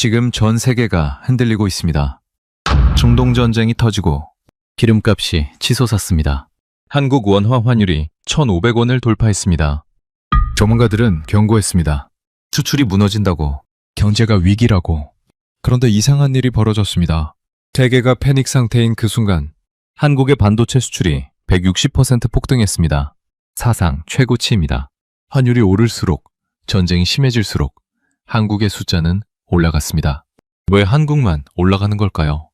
지금 전 세계가 흔들리고 있습니다. 중동전쟁이 터지고 기름값이 치솟았습니다. 한국 원화 환율이 1,500원을 돌파했습니다. 전문가들은 경고했습니다. 수출이 무너진다고, 경제가 위기라고. 그런데 이상한 일이 벌어졌습니다. 세계가 패닉 상태인 그 순간 한국의 반도체 수출이 160% 폭등했습니다. 사상 최고치입니다. 환율이 오를수록, 전쟁이 심해질수록 한국의 숫자는 올라갔습니다. 왜 한국만 올라가는 걸까요?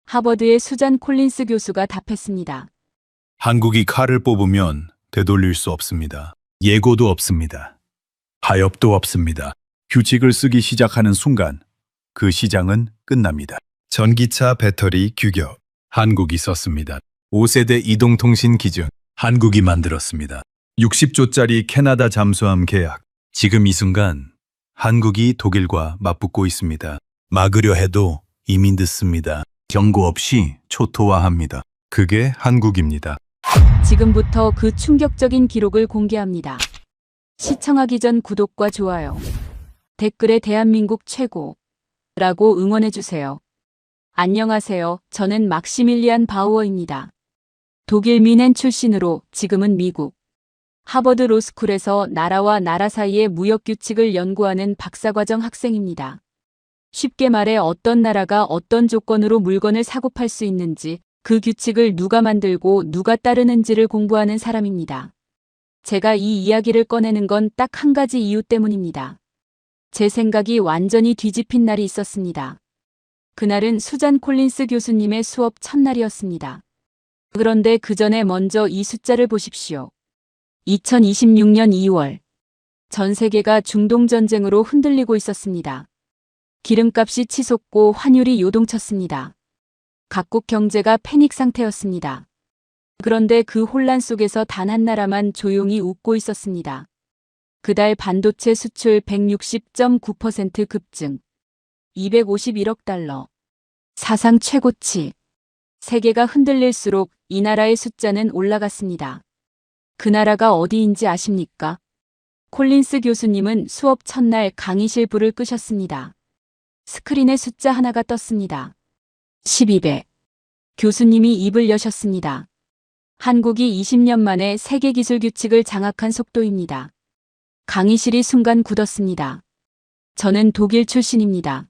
하버드의 수잔 콜린스 교수가 답했습니다. 한국이 칼을 뽑으면 되돌릴 수 없습니다. 예고도 없습니다. 타협도 없습니다. 규칙을 쓰기 시작하는 순간 그 시장은 끝납니다. 전기차 배터리 규격 한국이 썼습니다. 5세대 이동통신 기준 한국이 만들었습니다. 60조짜리 캐나다 잠수함 계약 지금 이 순간 한국이 독일과 맞붙고 있습니다. 막으려 해도 이미 늦습니다. 경고 없이 초토화합니다. 그게 한국입니다. 지금부터 그 충격적인 기록을 공개합니다. 시청하기 전 구독과 좋아요, 댓글에 대한민국 최고라고 응원해주세요. 안녕하세요. 저는 막시밀리안 바우어입니다. 독일 뮌헨 출신으로 지금은 미국 하버드 로스쿨에서 나라와 나라 사이의 무역 규칙을 연구하는 박사과정 학생입니다. 쉽게 말해 어떤 나라가 어떤 조건으로 물건을 사고 팔 수 있는지, 그 규칙을 누가 만들고 누가 따르는지를 공부하는 사람입니다. 제가 이 이야기를 꺼내는 건 딱 한 가지 이유 때문입니다. 제 생각이 완전히 뒤집힌 날이 있었습니다. 그날은 수잔 콜린스 교수님의 수업 첫날이었습니다. 그런데 그 전에 먼저 이 숫자를 보십시오. 2026년 2월. 전 세계가 중동전쟁으로 흔들리고 있었습니다. 기름값이 치솟고 환율이 요동쳤습니다. 각국 경제가 패닉 상태였습니다. 그런데 그 혼란 속에서 단 한 나라만 조용히 웃고 있었습니다. 그달 반도체 수출 160.9% 급증. 251억 달러. 사상 최고치. 세계가 흔들릴수록 이 나라의 숫자는 올라갔습니다. 그 나라가 어디인지 아십니까? 콜린스 교수님은 수업 첫날 강의실 불을 끄셨습니다. 스크린에 숫자 하나가 떴습니다. 12배. 교수님이 입을 여셨습니다. 한국이 20년 만에 세계 기술 규칙을 장악한 속도입니다. 강의실이 순간 굳었습니다. 저는 독일 출신입니다.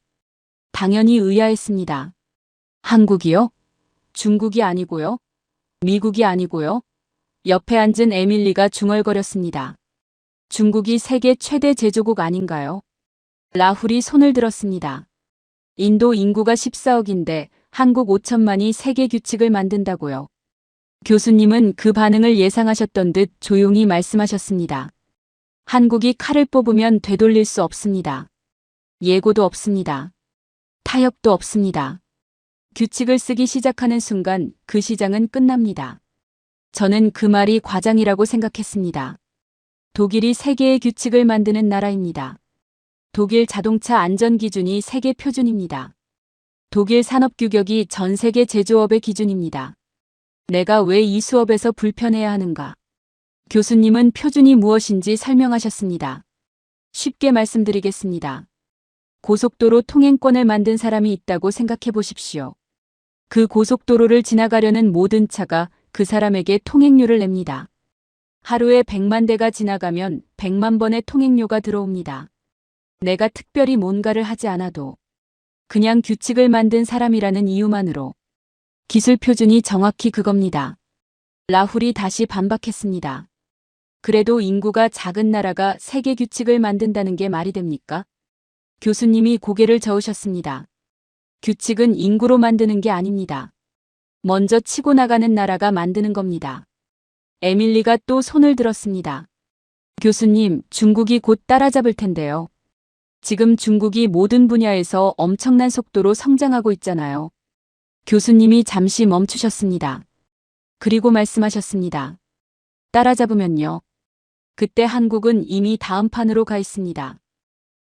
당연히 의아했습니다. 한국이요? 중국이 아니고요? 미국이 아니고요? 옆에 앉은 에밀리가 중얼거렸습니다. 중국이 세계 최대 제조국 아닌가요? 라훌이 손을 들었습니다. 인도 인구가 14억인데 한국 5천만이 세계 규칙을 만든다고요. 교수님은 그 반응을 예상하셨던 듯 조용히 말씀하셨습니다. 한국이 칼을 뽑으면 되돌릴 수 없습니다. 예고도 없습니다. 타협도 없습니다. 규칙을 쓰기 시작하는 순간 그 시장은 끝납니다. 저는 그 말이 과장이라고 생각했습니다. 독일이 세계의 규칙을 만드는 나라입니다. 독일 자동차 안전 기준이 세계 표준입니다. 독일 산업 규격이 전 세계 제조업의 기준입니다. 내가 왜 이 수업에서 불편해야 하는가? 교수님은 표준이 무엇인지 설명하셨습니다. 쉽게 말씀드리겠습니다. 고속도로 통행권을 만든 사람이 있다고 생각해 보십시오. 그 고속도로를 지나가려는 모든 차가 그 사람에게 통행료를 냅니다. 하루에 100만 대가 지나가면 100만 번의 통행료가 들어옵니다. 내가 특별히 뭔가를 하지 않아도 그냥 규칙을 만든 사람이라는 이유만으로 기술 표준이 정확히 그겁니다. 라훌이 다시 반박했습니다. 그래도 인구가 작은 나라가 세계 규칙을 만든다는 게 말이 됩니까? 교수님이 고개를 저으셨습니다. 규칙은 인구로 만드는 게 아닙니다. 먼저 치고 나가는 나라가 만드는 겁니다. 에밀리가 또 손을 들었습니다. 교수님, 중국이 곧 따라잡을 텐데요. 지금 중국이 모든 분야에서 엄청난 속도로 성장하고 있잖아요. 교수님이 잠시 멈추셨습니다. 그리고 말씀하셨습니다. 따라잡으면요. 그때 한국은 이미 다음 판으로 가 있습니다.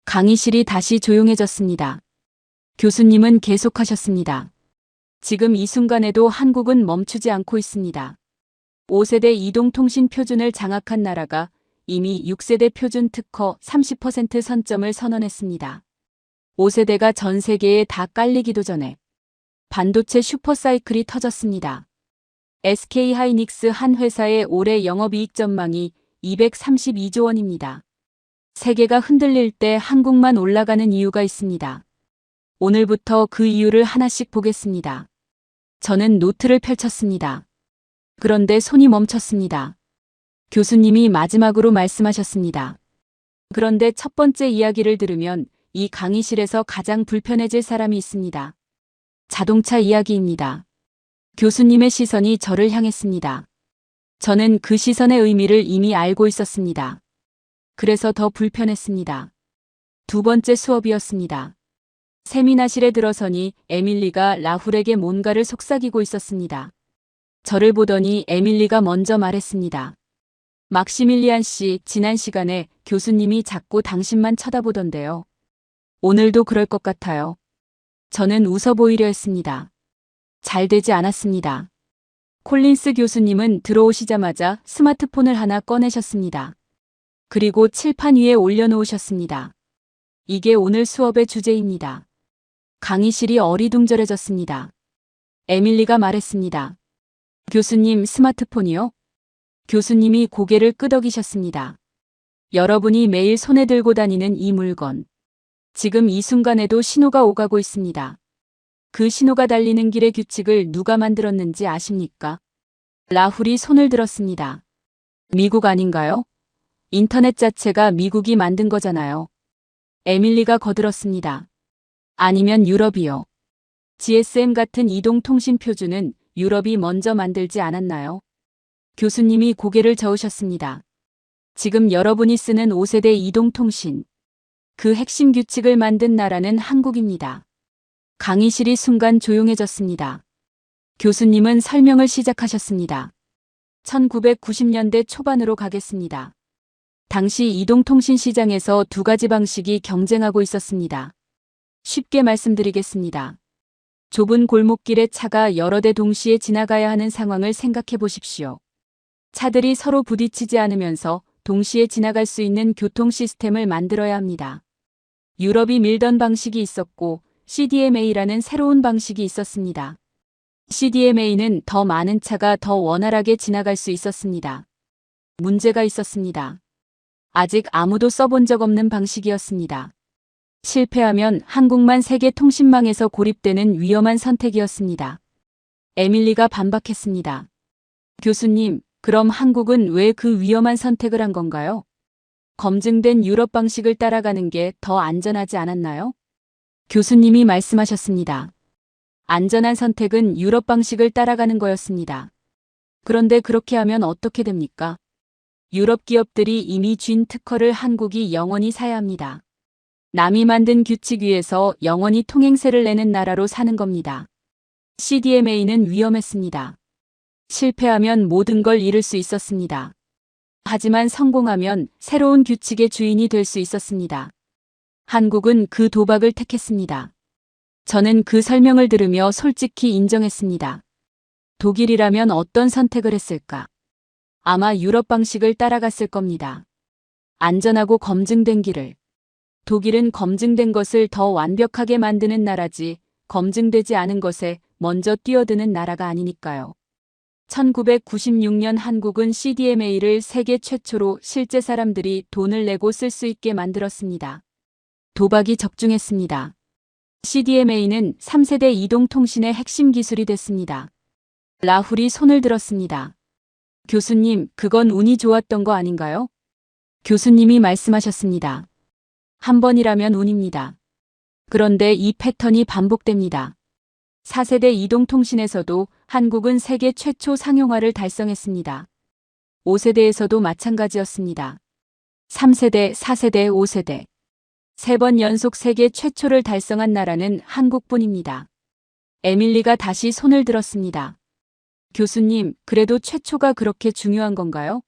강의실이 다시 조용해졌습니다. 교수님은 계속하셨습니다. 지금 이 순간에도 한국은 멈추지 않고 있습니다. 5세대 이동통신 표준을 장악한 나라가 이미 6세대 표준 특허 30% 선점을 선언했습니다. 5세대가 전 세계에 다 깔리기도 전에 반도체 슈퍼사이클이 터졌습니다. SK하이닉스 한 회사의 올해 영업이익 전망이 232조 원입니다. 세계가 흔들릴 때 한국만 올라가는 이유가 있습니다. 오늘부터 그 이유를 하나씩 보겠습니다. 저는 노트를 펼쳤습니다. 그런데 손이 멈췄습니다. 교수님이 마지막으로 말씀하셨습니다. 그런데 첫 번째 이야기를 들으면 이 강의실에서 가장 불편해질 사람이 있습니다. 자동차 이야기입니다. 교수님의 시선이 저를 향했습니다. 저는 그 시선의 의미를 이미 알고 있었습니다. 그래서 더 불편했습니다. 두 번째 수업이었습니다. 세미나실에 들어서니 에밀리가 라훌에게 뭔가를 속삭이고 있었습니다. 저를 보더니 에밀리가 먼저 말했습니다. 막시밀리안 씨, 지난 시간에 교수님이 자꾸 당신만 쳐다보던데요. 오늘도 그럴 것 같아요. 저는 웃어 보이려 했습니다. 잘 되지 않았습니다. 콜린스 교수님은 들어오시자마자 스마트폰을 하나 꺼내셨습니다. 그리고 칠판 위에 올려놓으셨습니다. 이게 오늘 수업의 주제입니다. 강의실이 어리둥절해졌습니다. 에밀리가 말했습니다. 교수님, 스마트폰이요? 교수님이 고개를 끄덕이셨습니다. 여러분이 매일 손에 들고 다니는 이 물건. 지금 이 순간에도 신호가 오가고 있습니다. 그 신호가 달리는 길의 규칙을 누가 만들었는지 아십니까? 라훌이 손을 들었습니다. 미국 아닌가요? 인터넷 자체가 미국이 만든 거잖아요. 에밀리가 거들었습니다. 아니면 유럽이요. GSM 같은 이동통신 표준은 유럽이 먼저 만들지 않았나요? 교수님이 고개를 저으셨습니다. 지금 여러분이 쓰는 5세대 이동통신. 그 핵심 규칙을 만든 나라는 한국입니다. 강의실이 순간 조용해졌습니다. 교수님은 설명을 시작하셨습니다. 1990년대 초반으로 가겠습니다. 당시 이동통신 시장에서 두 가지 방식이 경쟁하고 있었습니다. 쉽게 말씀드리겠습니다. 좁은 골목길에 차가 여러 대 동시에 지나가야 하는 상황을 생각해 보십시오. 차들이 서로 부딪히지 않으면서 동시에 지나갈 수 있는 교통 시스템을 만들어야 합니다. 유럽이 밀던 방식이 있었고 CDMA라는 새로운 방식이 있었습니다. CDMA는 더 많은 차가 더 원활하게 지나갈 수 있었습니다. 문제가 있었습니다. 아직 아무도 써본 적 없는 방식이었습니다. 실패하면 한국만 세계 통신망에서 고립되는 위험한 선택이었습니다. 에밀리가 반박했습니다. 교수님, 그럼 한국은 왜 그 위험한 선택을 한 건가요? 검증된 유럽 방식을 따라가는 게 더 안전하지 않았나요? 교수님이 말씀하셨습니다. 안전한 선택은 유럽 방식을 따라가는 거였습니다. 그런데 그렇게 하면 어떻게 됩니까? 유럽 기업들이 이미 쥔 특허를 한국이 영원히 사야 합니다. 남이 만든 규칙 위에서 영원히 통행세를 내는 나라로 사는 겁니다. CDMA는 위험했습니다. 실패하면 모든 걸 잃을 수 있었습니다. 하지만 성공하면 새로운 규칙의 주인이 될 수 있었습니다. 한국은 그 도박을 택했습니다. 저는 그 설명을 들으며 솔직히 인정했습니다. 독일이라면 어떤 선택을 했을까? 아마 유럽 방식을 따라갔을 겁니다. 안전하고 검증된 길을. 독일은 검증된 것을 더 완벽하게 만드는 나라지 검증되지 않은 것에 먼저 뛰어드는 나라가 아니니까요. 1996년 한국은 CDMA를 세계 최초로 실제 사람들이 돈을 내고 쓸 수 있게 만들었습니다. 도박이 적중했습니다. CDMA는 3세대 이동통신의 핵심 기술이 됐습니다. 라훌이 손을 들었습니다. 교수님, 그건 운이 좋았던 거 아닌가요? 교수님이 말씀하셨습니다. 한 번이라면 운입니다. 그런데 이 패턴이 반복됩니다. 4세대 이동통신에서도 한국은 세계 최초 상용화를 달성했습니다. 5세대에서도 마찬가지였습니다. 3세대, 4세대, 5세대. 3번 연속 세계 최초를 달성한 나라는 한국뿐입니다. 에밀리가 다시 손을 들었습니다. 교수님, 그래도 최초가 그렇게 중요한 건가요?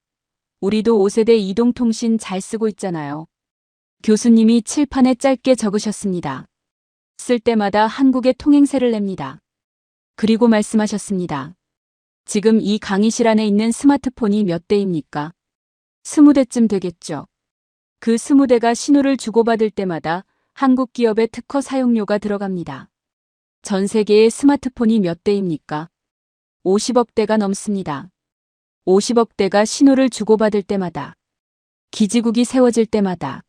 우리도 5세대 이동통신 잘 쓰고 있잖아요. 교수님이 칠판에 짧게 적으셨습니다. 쓸 때마다 한국에 통행세를 냅니다. 그리고 말씀하셨습니다. 지금 이 강의실 안에 있는 스마트폰이 몇 대입니까? 20대쯤 되겠죠. 그 20대가 신호를 주고받을 때마다 한국 기업의 특허 사용료가 들어갑니다. 전 세계의 스마트폰이 몇 대입니까? 50억 대가 넘습니다. 50억 대가 신호를 주고받을 때마다, 기지국이 세워질 때마다,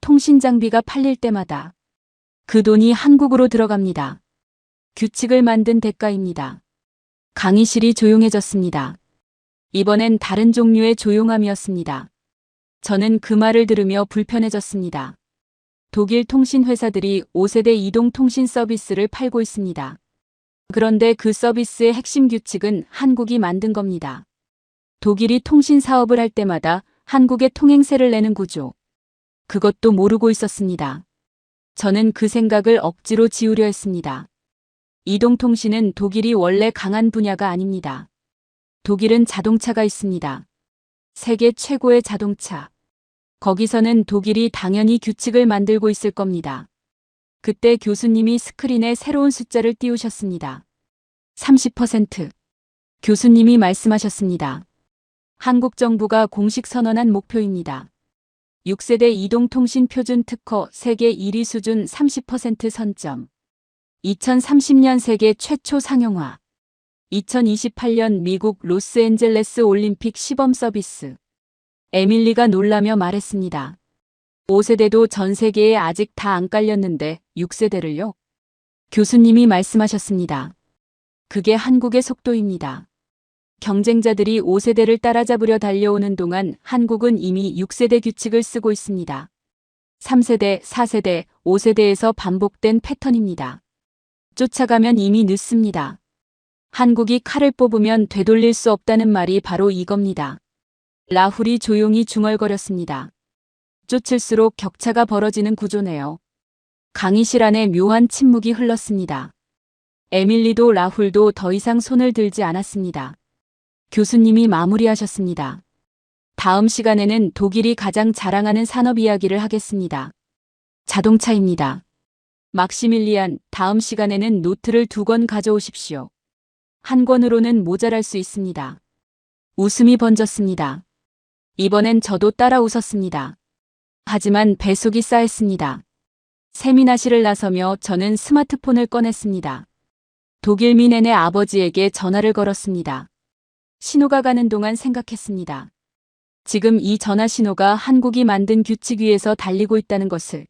통신 장비가 팔릴 때마다 그 돈이 한국으로 들어갑니다. 규칙을 만든 대가입니다. 강의실이 조용해졌습니다. 이번엔 다른 종류의 조용함이었습니다. 저는 그 말을 들으며 불편해졌습니다. 독일 통신 회사들이 5세대 이동 통신 서비스를 팔고 있습니다. 그런데 그 서비스의 핵심 규칙은 한국이 만든 겁니다. 독일이 통신 사업을 할 때마다 한국에 통행세를 내는 구조. 그것도 모르고 있었습니다. 저는 그 생각을 억지로 지우려 했습니다. 이동통신은 독일이 원래 강한 분야가 아닙니다. 독일은 자동차가 있습니다. 세계 최고의 자동차. 거기서는 독일이 당연히 규칙을 만들고 있을 겁니다. 그때 교수님이 스크린에 새로운 숫자를 띄우셨습니다. 30%. 교수님이 말씀하셨습니다. 한국 정부가 공식 선언한 목표입니다. 6세대 이동통신 표준 특허 세계 1위 수준 30% 선점. 2030년 세계 최초 상용화. 2028년 미국 로스앤젤레스 올림픽 시범 서비스. 에밀리가 놀라며 말했습니다. 5세대도 전 세계에 아직 다 안 깔렸는데 6세대를요? 교수님이 말씀하셨습니다. 그게 한국의 속도입니다. 경쟁자들이 5세대를 따라잡으려 달려오는 동안 한국은 이미 6세대 규칙을 쓰고 있습니다. 3세대, 4세대, 5세대에서 반복된 패턴입니다. 쫓아가면 이미 늦습니다. 한국이 칼을 뽑으면 되돌릴 수 없다는 말이 바로 이겁니다. 라훌이 조용히 중얼거렸습니다. 쫓을수록 격차가 벌어지는 구조네요. 강의실 안에 묘한 침묵이 흘렀습니다. 에밀리도 라훌도 더 이상 손을 들지 않았습니다. 교수님이 마무리하셨습니다. 다음 시간에는 독일이 가장 자랑하는 산업 이야기를 하겠습니다. 자동차입니다. 막시밀리안, 다음 시간에는 노트를 2권 가져오십시오. 한 권으로는 모자랄 수 있습니다. 웃음이 번졌습니다. 이번엔 저도 따라 웃었습니다. 하지만 배속이 쌓였습니다. 세미나실을 나서며 저는 스마트폰을 꺼냈습니다. 독일 미넨의 아버지에게 전화를 걸었습니다. 신호가 가는 동안 생각했습니다. 지금 이 전화 신호가 한국이 만든 규칙 위에서 달리고 있다는 것을,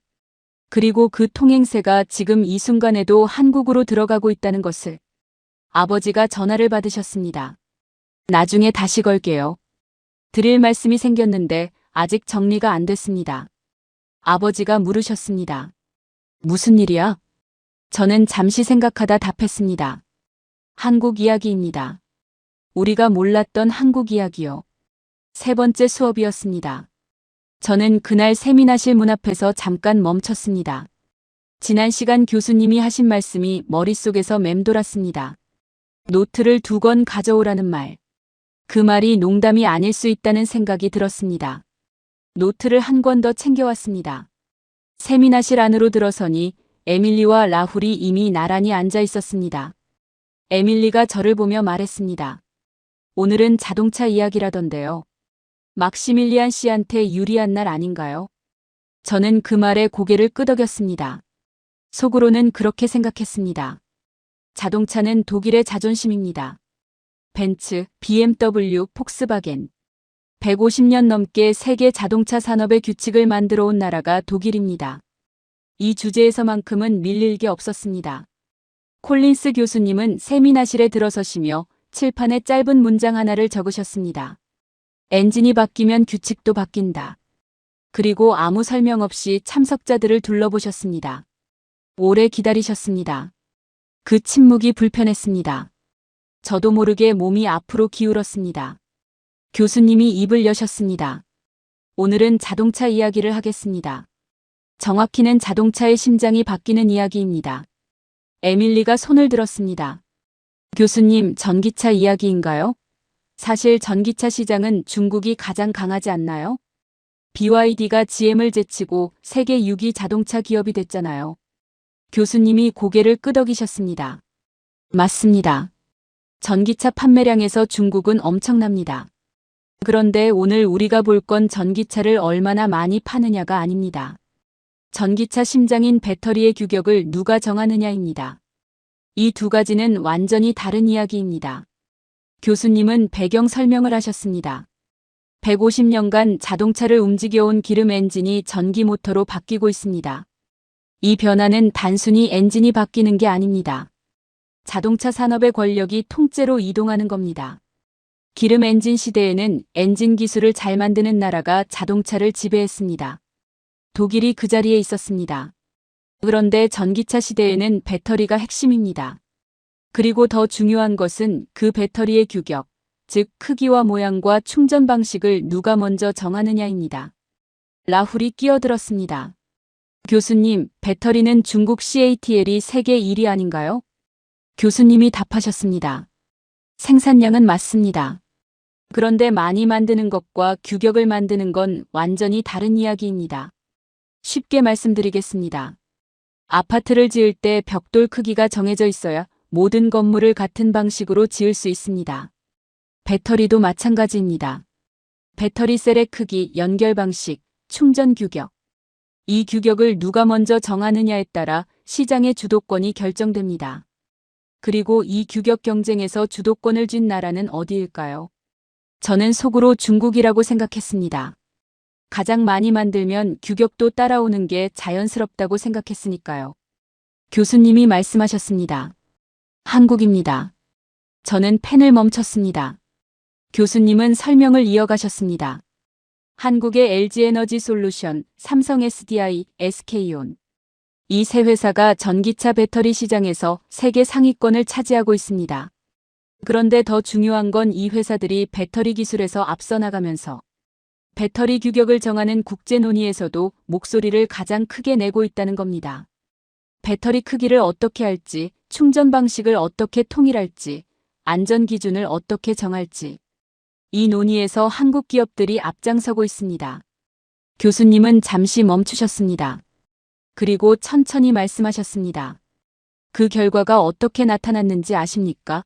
그리고 그 통행세가 지금 이 순간에도 한국으로 들어가고 있다는 것을. 아버지가 전화를 받으셨습니다. 나중에 다시 걸게요. 드릴 말씀이 생겼는데 아직 정리가 안 됐습니다. 아버지가 물으셨습니다. 무슨 일이야? 저는 잠시 생각하다 답했습니다. 한국 이야기입니다. 우리가 몰랐던 한국 이야기요. 3번째 수업이었습니다. 저는 그날 세미나실 문 앞에서 잠깐 멈췄습니다. 지난 시간 교수님이 하신 말씀이 머릿속에서 맴돌았습니다. 노트를 2권 가져오라는 말. 그 말이 농담이 아닐 수 있다는 생각이 들었습니다. 노트를 한 권 더 챙겨왔습니다. 세미나실 안으로 들어서니 에밀리와 라훌이 이미 나란히 앉아 있었습니다. 에밀리가 저를 보며 말했습니다. 오늘은 자동차 이야기라던데요. 막시밀리안 씨한테 유리한 날 아닌가요? 저는 그 말에 고개를 끄덕였습니다. 속으로는 그렇게 생각했습니다. 자동차는 독일의 자존심입니다. 벤츠, BMW, 폭스바겐. 150년 넘게 세계 자동차 산업의 규칙을 만들어 온 나라가 독일입니다. 이 주제에서만큼은 밀릴 게 없었습니다. 콜린스 교수님은 세미나실에 들어서시며 칠판에 짧은 문장 하나를 적으셨습니다. 엔진이 바뀌면 규칙도 바뀐다. 그리고 아무 설명 없이 참석자들을 둘러보셨습니다. 오래 기다리셨습니다. 그 침묵이 불편했습니다. 저도 모르게 몸이 앞으로 기울었습니다. 교수님이 입을 여셨습니다. 오늘은 자동차 이야기를 하겠습니다. 정확히는 자동차의 심장이 바뀌는 이야기입니다. 에밀리가 손을 들었습니다. 교수님, 전기차 이야기인가요? 사실 전기차 시장은 중국이 가장 강하지 않나요? BYD가 GM을 제치고 세계 6위 자동차 기업이 됐잖아요. 교수님이 고개를 끄덕이셨습니다. 맞습니다. 전기차 판매량에서 중국은 엄청납니다. 그런데 오늘 우리가 볼 건 전기차를 얼마나 많이 파느냐가 아닙니다. 전기차 심장인 배터리의 규격을 누가 정하느냐입니다. 이 두 가지는 완전히 다른 이야기입니다. 교수님은 배경 설명을 하셨습니다. 150년간 자동차를 움직여온 기름 엔진이 전기 모터로 바뀌고 있습니다. 이 변화는 단순히 엔진이 바뀌는 게 아닙니다. 자동차 산업의 권력이 통째로 이동하는 겁니다. 기름 엔진 시대에는 엔진 기술을 잘 만드는 나라가 자동차를 지배했습니다. 독일이 그 자리에 있었습니다. 그런데 전기차 시대에는 배터리가 핵심입니다. 그리고 더 중요한 것은 그 배터리의 규격, 즉 크기와 모양과 충전 방식을 누가 먼저 정하느냐입니다. 라훌이 끼어들었습니다. 교수님, 배터리는 중국 CATL이 세계 1위 아닌가요? 교수님이 답하셨습니다. 생산량은 맞습니다. 그런데 많이 만드는 것과 규격을 만드는 건 완전히 다른 이야기입니다. 쉽게 말씀드리겠습니다. 아파트를 지을 때 벽돌 크기가 정해져 있어야 모든 건물을 같은 방식으로 지을 수 있습니다. 배터리도 마찬가지입니다. 배터리 셀의 크기, 연결 방식, 충전 규격. 이 규격을 누가 먼저 정하느냐에 따라 시장의 주도권이 결정됩니다. 그리고 이 규격 경쟁에서 주도권을 쥔 나라는 어디일까요? 저는 속으로 중국이라고 생각했습니다. 가장 많이 만들면 규격도 따라오는 게 자연스럽다고 생각했으니까요. 교수님이 말씀하셨습니다. 한국입니다. 저는 펜을 멈췄습니다. 교수님은 설명을 이어가셨습니다. 한국의 LG에너지솔루션, 삼성 SDI, SK온. 이 세 회사가 전기차 배터리 시장에서 세계 상위권을 차지하고 있습니다. 그런데 더 중요한 건 이 회사들이 배터리 기술에서 앞서 나가면서 배터리 규격을 정하는 국제 논의에서도 목소리를 가장 크게 내고 있다는 겁니다. 배터리 크기를 어떻게 할지, 충전 방식을 어떻게 통일할지, 안전 기준을 어떻게 정할지. 이 논의에서 한국 기업들이 앞장서고 있습니다. 교수님은 잠시 멈추셨습니다. 그리고 천천히 말씀하셨습니다. 그 결과가 어떻게 나타났는지 아십니까?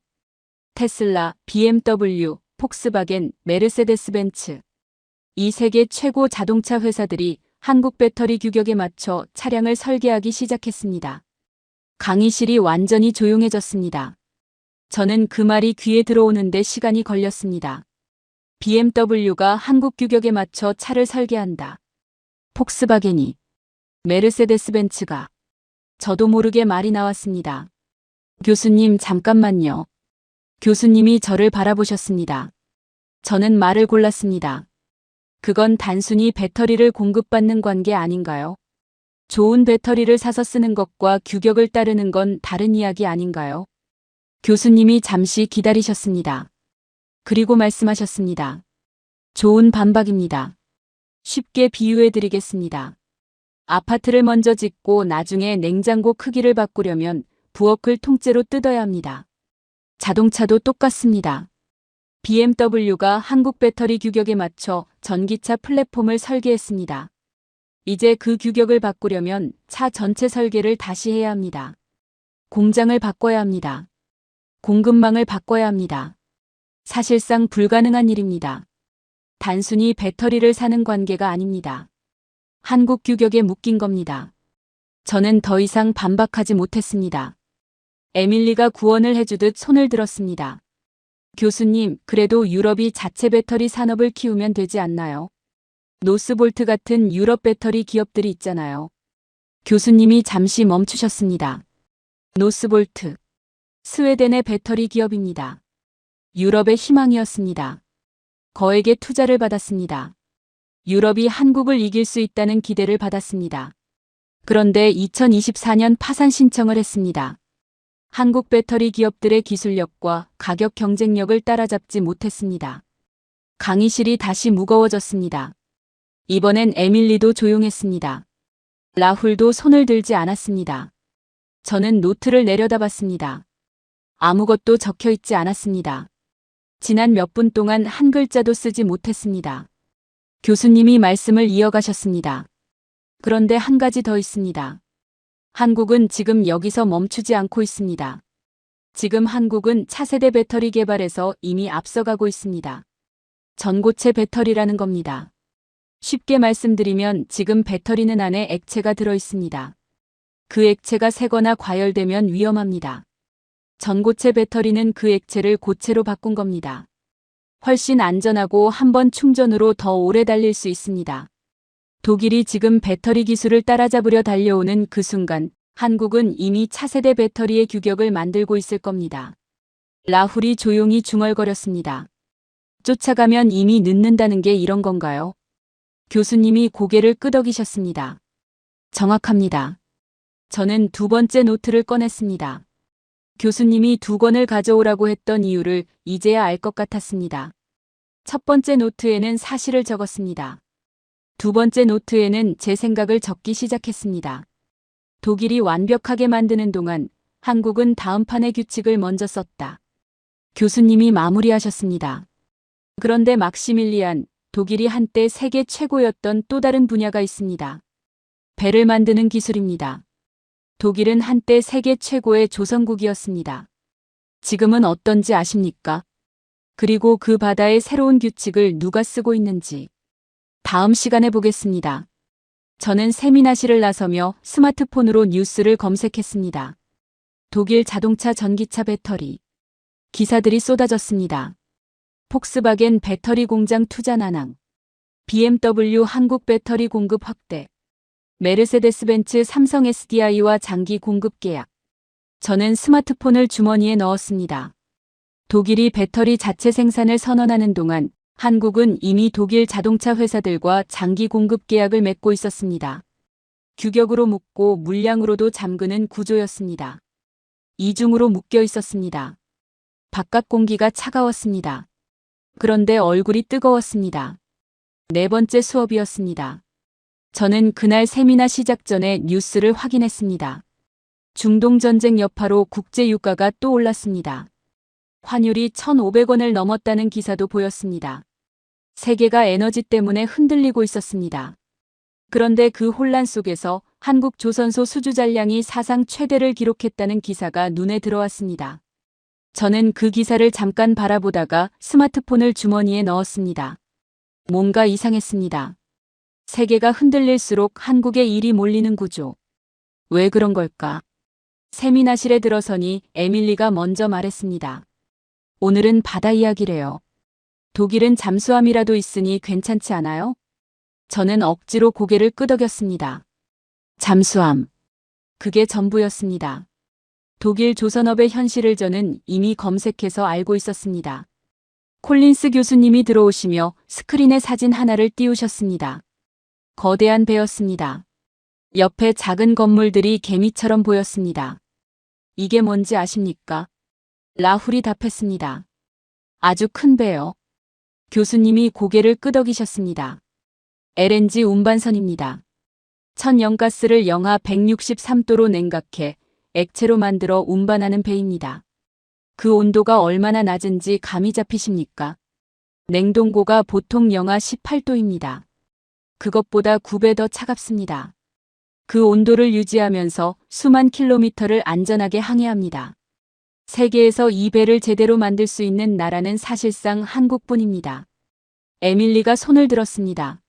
테슬라, BMW, 폭스바겐, 메르세데스 벤츠. 이 세계 최고 자동차 회사들이 한국 배터리 규격에 맞춰 차량을 설계하기 시작했습니다. 강의실이 완전히 조용해졌습니다. 저는 그 말이 귀에 들어오는데 시간이 걸렸습니다. BMW가 한국 규격에 맞춰 차를 설계한다. 폭스바겐이. 메르세데스 벤츠가. 저도 모르게 말이 나왔습니다. 교수님, 잠깐만요. 교수님이 저를 바라보셨습니다. 저는 말을 골랐습니다. 그건 단순히 배터리를 공급받는 관계 아닌가요? 좋은 배터리를 사서 쓰는 것과 규격을 따르는 건 다른 이야기 아닌가요? 교수님이 잠시 기다리셨습니다. 그리고 말씀하셨습니다. 좋은 반박입니다. 쉽게 비유해 드리겠습니다. 아파트를 먼저 짓고 나중에 냉장고 크기를 바꾸려면 부엌을 통째로 뜯어야 합니다. 자동차도 똑같습니다. BMW가 한국 배터리 규격에 맞춰 전기차 플랫폼을 설계했습니다. 이제 그 규격을 바꾸려면 차 전체 설계를 다시 해야 합니다. 공장을 바꿔야 합니다. 공급망을 바꿔야 합니다. 사실상 불가능한 일입니다. 단순히 배터리를 사는 관계가 아닙니다. 한국 규격에 묶인 겁니다. 저는 더 이상 반박하지 못했습니다. 에밀리가 구원을 해주듯 손을 들었습니다. 교수님, 그래도 유럽이 자체 배터리 산업을 키우면 되지 않나요? 노스볼트 같은 유럽 배터리 기업들이 있잖아요. 교수님이 잠시 멈추셨습니다. 노스볼트. 스웨덴의 배터리 기업입니다. 유럽의 희망이었습니다. 거액의 투자를 받았습니다. 유럽이 한국을 이길 수 있다는 기대를 받았습니다. 그런데 2024년 파산 신청을 했습니다. 한국 배터리 기업들의 기술력과 가격 경쟁력을 따라잡지 못했습니다. 강의실이 다시 무거워졌습니다. 이번엔 에밀리도 조용했습니다. 라훌도 손을 들지 않았습니다. 저는 노트를 내려다봤습니다. 아무것도 적혀 있지 않았습니다. 지난 몇 분 동안 한 글자도 쓰지 못했습니다. 교수님이 말씀을 이어가셨습니다. 그런데 한 가지 더 있습니다. 한국은 지금 여기서 멈추지 않고 있습니다. 지금 한국은 차세대 배터리 개발에서 이미 앞서가고 있습니다. 전고체 배터리라는 겁니다. 쉽게 말씀드리면 지금 배터리는 안에 액체가 들어 있습니다. 그 액체가 새거나 과열되면 위험합니다. 전고체 배터리는 그 액체를 고체로 바꾼 겁니다. 훨씬 안전하고 한 번 충전으로 더 오래 달릴 수 있습니다. 독일이 지금 배터리 기술을 따라잡으려 달려오는 그 순간 한국은 이미 차세대 배터리의 규격을 만들고 있을 겁니다. 라훌이 조용히 중얼거렸습니다. 쫓아가면 이미 늦는다는 게 이런 건가요? 교수님이 고개를 끄덕이셨습니다. 정확합니다. 저는 두 번째 노트를 꺼냈습니다. 교수님이 두 권을 가져오라고 했던 이유를 이제야 알 것 같았습니다. 첫 번째 노트에는 사실을 적었습니다. 두 번째 노트에는 제 생각을 적기 시작했습니다. 독일이 완벽하게 만드는 동안 한국은 다음 판의 규칙을 먼저 썼다. 교수님이 마무리하셨습니다. 그런데 막시밀리안, 독일이 한때 세계 최고였던 또 다른 분야가 있습니다. 배를 만드는 기술입니다. 독일은 한때 세계 최고의 조선국이었습니다. 지금은 어떤지 아십니까? 그리고 그 바다의 새로운 규칙을 누가 쓰고 있는지. 다음 시간에 보겠습니다. 저는 세미나실을 나서며 스마트폰으로 뉴스를 검색했습니다. 독일 자동차 전기차 배터리. 기사들이 쏟아졌습니다. 폭스바겐 배터리 공장 투자 난항. BMW 한국 배터리 공급 확대. 메르세데스 벤츠 삼성 SDI와 장기 공급 계약. 저는 스마트폰을 주머니에 넣었습니다. 독일이 배터리 자체 생산을 선언하는 동안 한국은 이미 독일 자동차 회사들과 장기 공급 계약을 맺고 있었습니다. 규격으로 묶고 물량으로도 잠그는 구조였습니다. 이중으로 묶여 있었습니다. 바깥 공기가 차가웠습니다. 그런데 얼굴이 뜨거웠습니다. 네 번째 수업이었습니다. 저는 그날 세미나 시작 전에 뉴스를 확인했습니다. 중동전쟁 여파로 국제유가가 또 올랐습니다. 환율이 1,500원을 넘었다는 기사도 보였습니다. 세계가 에너지 때문에 흔들리고 있었습니다. 그런데 그 혼란 속에서 한국 조선소 수주 잔량이 사상 최대를 기록했다는 기사가 눈에 들어왔습니다. 저는 그 기사를 잠깐 바라보다가 스마트폰을 주머니에 넣었습니다. 뭔가 이상했습니다. 세계가 흔들릴수록 한국에 일이 몰리는 구조. 왜 그런 걸까? 세미나실에 들어서니 에밀리가 먼저 말했습니다. 오늘은 바다 이야기래요. 독일은 잠수함이라도 있으니 괜찮지 않아요? 저는 억지로 고개를 끄덕였습니다. 잠수함. 그게 전부였습니다. 독일 조선업의 현실을 저는 이미 검색해서 알고 있었습니다. 콜린스 교수님이 들어오시며 스크린에 사진 하나를 띄우셨습니다. 거대한 배였습니다. 옆에 작은 건물들이 개미처럼 보였습니다. 이게 뭔지 아십니까? 라훌이 답했습니다. 아주 큰 배요. 교수님이 고개를 끄덕이셨습니다. LNG 운반선입니다. 천연가스를 영하 163도로 냉각해 액체로 만들어 운반하는 배입니다. 그 온도가 얼마나 낮은지 감이 잡히십니까? 냉동고가 보통 영하 18도입니다. 그것보다 9배 더 차갑습니다. 그 온도를 유지하면서 수만 킬로미터를 안전하게 항해합니다. 세계에서 이 배를 제대로 만들 수 있는 나라는 사실상 한국뿐입니다. 에밀리가 손을 들었습니다.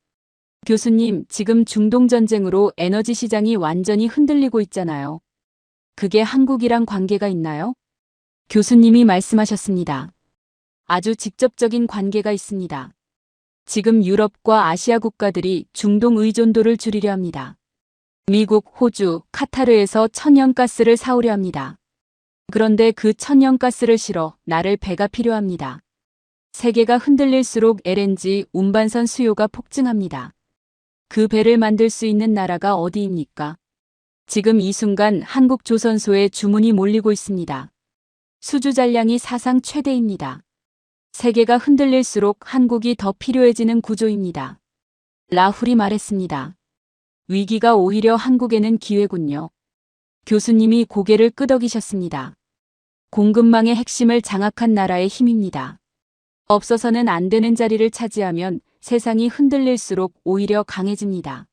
교수님, 지금 중동전쟁으로 에너지 시장이 완전히 흔들리고 있잖아요. 그게 한국이랑 관계가 있나요? 교수님이 말씀하셨습니다. 아주 직접적인 관계가 있습니다. 지금 유럽과 아시아 국가들이 중동 의존도를 줄이려 합니다. 미국, 호주, 카타르에서 천연가스를 사오려 합니다. 그런데 그 천연가스를 실어 나를 배가 필요합니다. 세계가 흔들릴수록 LNG 운반선 수요가 폭증합니다. 그 배를 만들 수 있는 나라가 어디입니까? 지금 이 순간 한국 조선소에 주문이 몰리고 있습니다. 수주 잔량이 사상 최대입니다. 세계가 흔들릴수록 한국이 더 필요해지는 구조입니다. 라훌이 말했습니다. 위기가 오히려 한국에는 기회군요. 교수님이 고개를 끄덕이셨습니다. 공급망의 핵심을 장악한 나라의 힘입니다. 없어서는 안 되는 자리를 차지하면 세상이 흔들릴수록 오히려 강해집니다.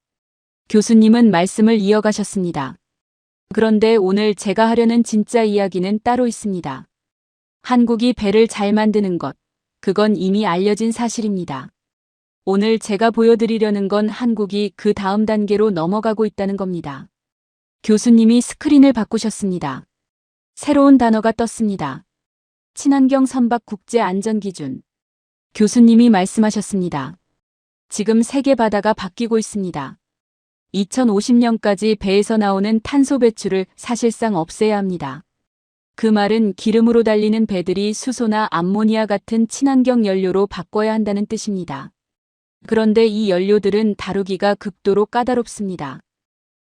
교수님은 말씀을 이어가셨습니다. 그런데 오늘 제가 하려는 진짜 이야기는 따로 있습니다. 한국이 배를 잘 만드는 것, 그건 이미 알려진 사실입니다. 오늘 제가 보여드리려는 건 한국이 그 다음 단계로 넘어가고 있다는 겁니다. 교수님이 스크린을 바꾸셨습니다. 새로운 단어가 떴습니다. 친환경 선박 국제 안전 기준. 교수님이 말씀하셨습니다. 지금 세계 바다가 바뀌고 있습니다. 2050년까지 배에서 나오는 탄소 배출을 사실상 없애야 합니다. 그 말은 기름으로 달리는 배들이 수소나 암모니아 같은 친환경 연료로 바꿔야 한다는 뜻입니다. 그런데 이 연료들은 다루기가 극도로 까다롭습니다.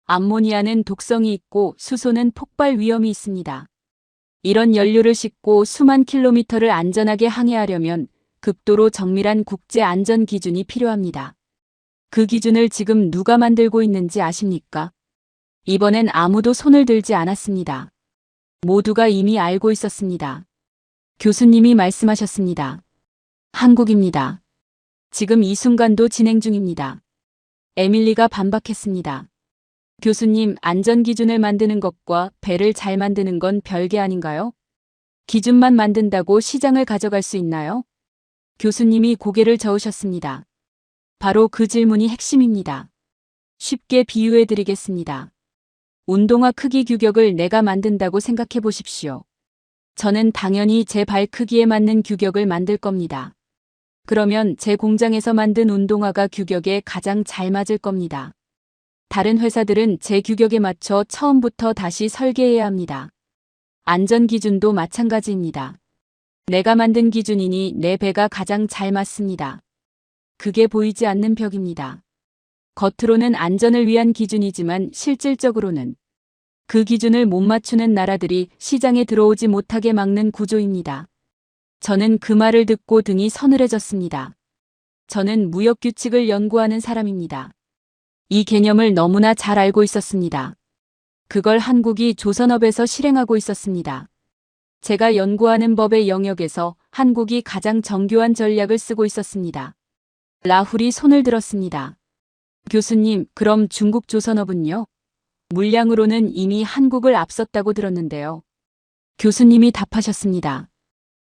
암모니아는 독성이 있고 수소는 폭발 위험이 있습니다. 이런 연료를 싣고 수만 킬로미터를 안전하게 항해하려면 극도로 정밀한 국제 안전 기준이 필요합니다. 그 기준을 지금 누가 만들고 있는지 아십니까? 이번엔 아무도 손을 들지 않았습니다. 모두가 이미 알고 있었습니다. 교수님이 말씀하셨습니다. 한국입니다. 지금 이 순간도 진행 중입니다. 에밀리가 반박했습니다. 교수님, 안전 기준을 만드는 것과 배를 잘 만드는 건 별개 아닌가요? 기준만 만든다고 시장을 가져갈 수 있나요? 교수님이 고개를 저으셨습니다. 바로 그 질문이 핵심입니다. 쉽게 비유해 드리겠습니다. 운동화 크기 규격을 내가 만든다고 생각해 보십시오. 저는 당연히 제 발 크기에 맞는 규격을 만들 겁니다. 그러면 제 공장에서 만든 운동화가 규격에 가장 잘 맞을 겁니다. 다른 회사들은 제 규격에 맞춰 처음부터 다시 설계해야 합니다. 안전 기준도 마찬가지입니다. 내가 만든 기준이니 내 배가 가장 잘 맞습니다. 그게 보이지 않는 벽입니다. 겉으로는 안전을 위한 기준이지만 실질적으로는 그 기준을 못 맞추는 나라들이 시장에 들어오지 못하게 막는 구조입니다. 저는 그 말을 듣고 등이 서늘해졌습니다. 저는 무역 규칙을 연구하는 사람입니다. 이 개념을 너무나 잘 알고 있었습니다. 그걸 한국이 조선업에서 실행하고 있었습니다. 제가 연구하는 법의 영역에서 한국이 가장 정교한 전략을 쓰고 있었습니다. 라훌이 손을 들었습니다. 교수님, 그럼 중국 조선업은요? 물량으로는 이미 한국을 앞섰다고 들었는데요. 교수님이 답하셨습니다.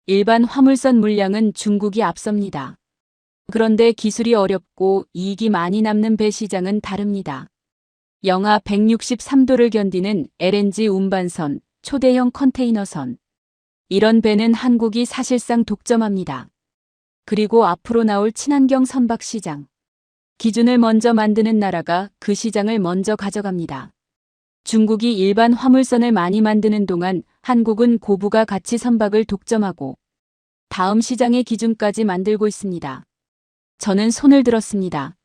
일반 화물선 물량은 중국이 앞섭니다. 그런데 기술이 어렵고 이익이 많이 남는 배 시장은 다릅니다. 영하 163도를 견디는 LNG 운반선, 초대형 컨테이너선. 이런 배는 한국이 사실상 독점합니다. 그리고 앞으로 나올 친환경 선박 시장. 기준을 먼저 만드는 나라가 그 시장을 먼저 가져갑니다. 중국이 일반 화물선을 많이 만드는 동안 한국은 고부가 가치 선박을 독점하고 다음 시장의 기준까지 만들고 있습니다. 저는 손을 들었습니다.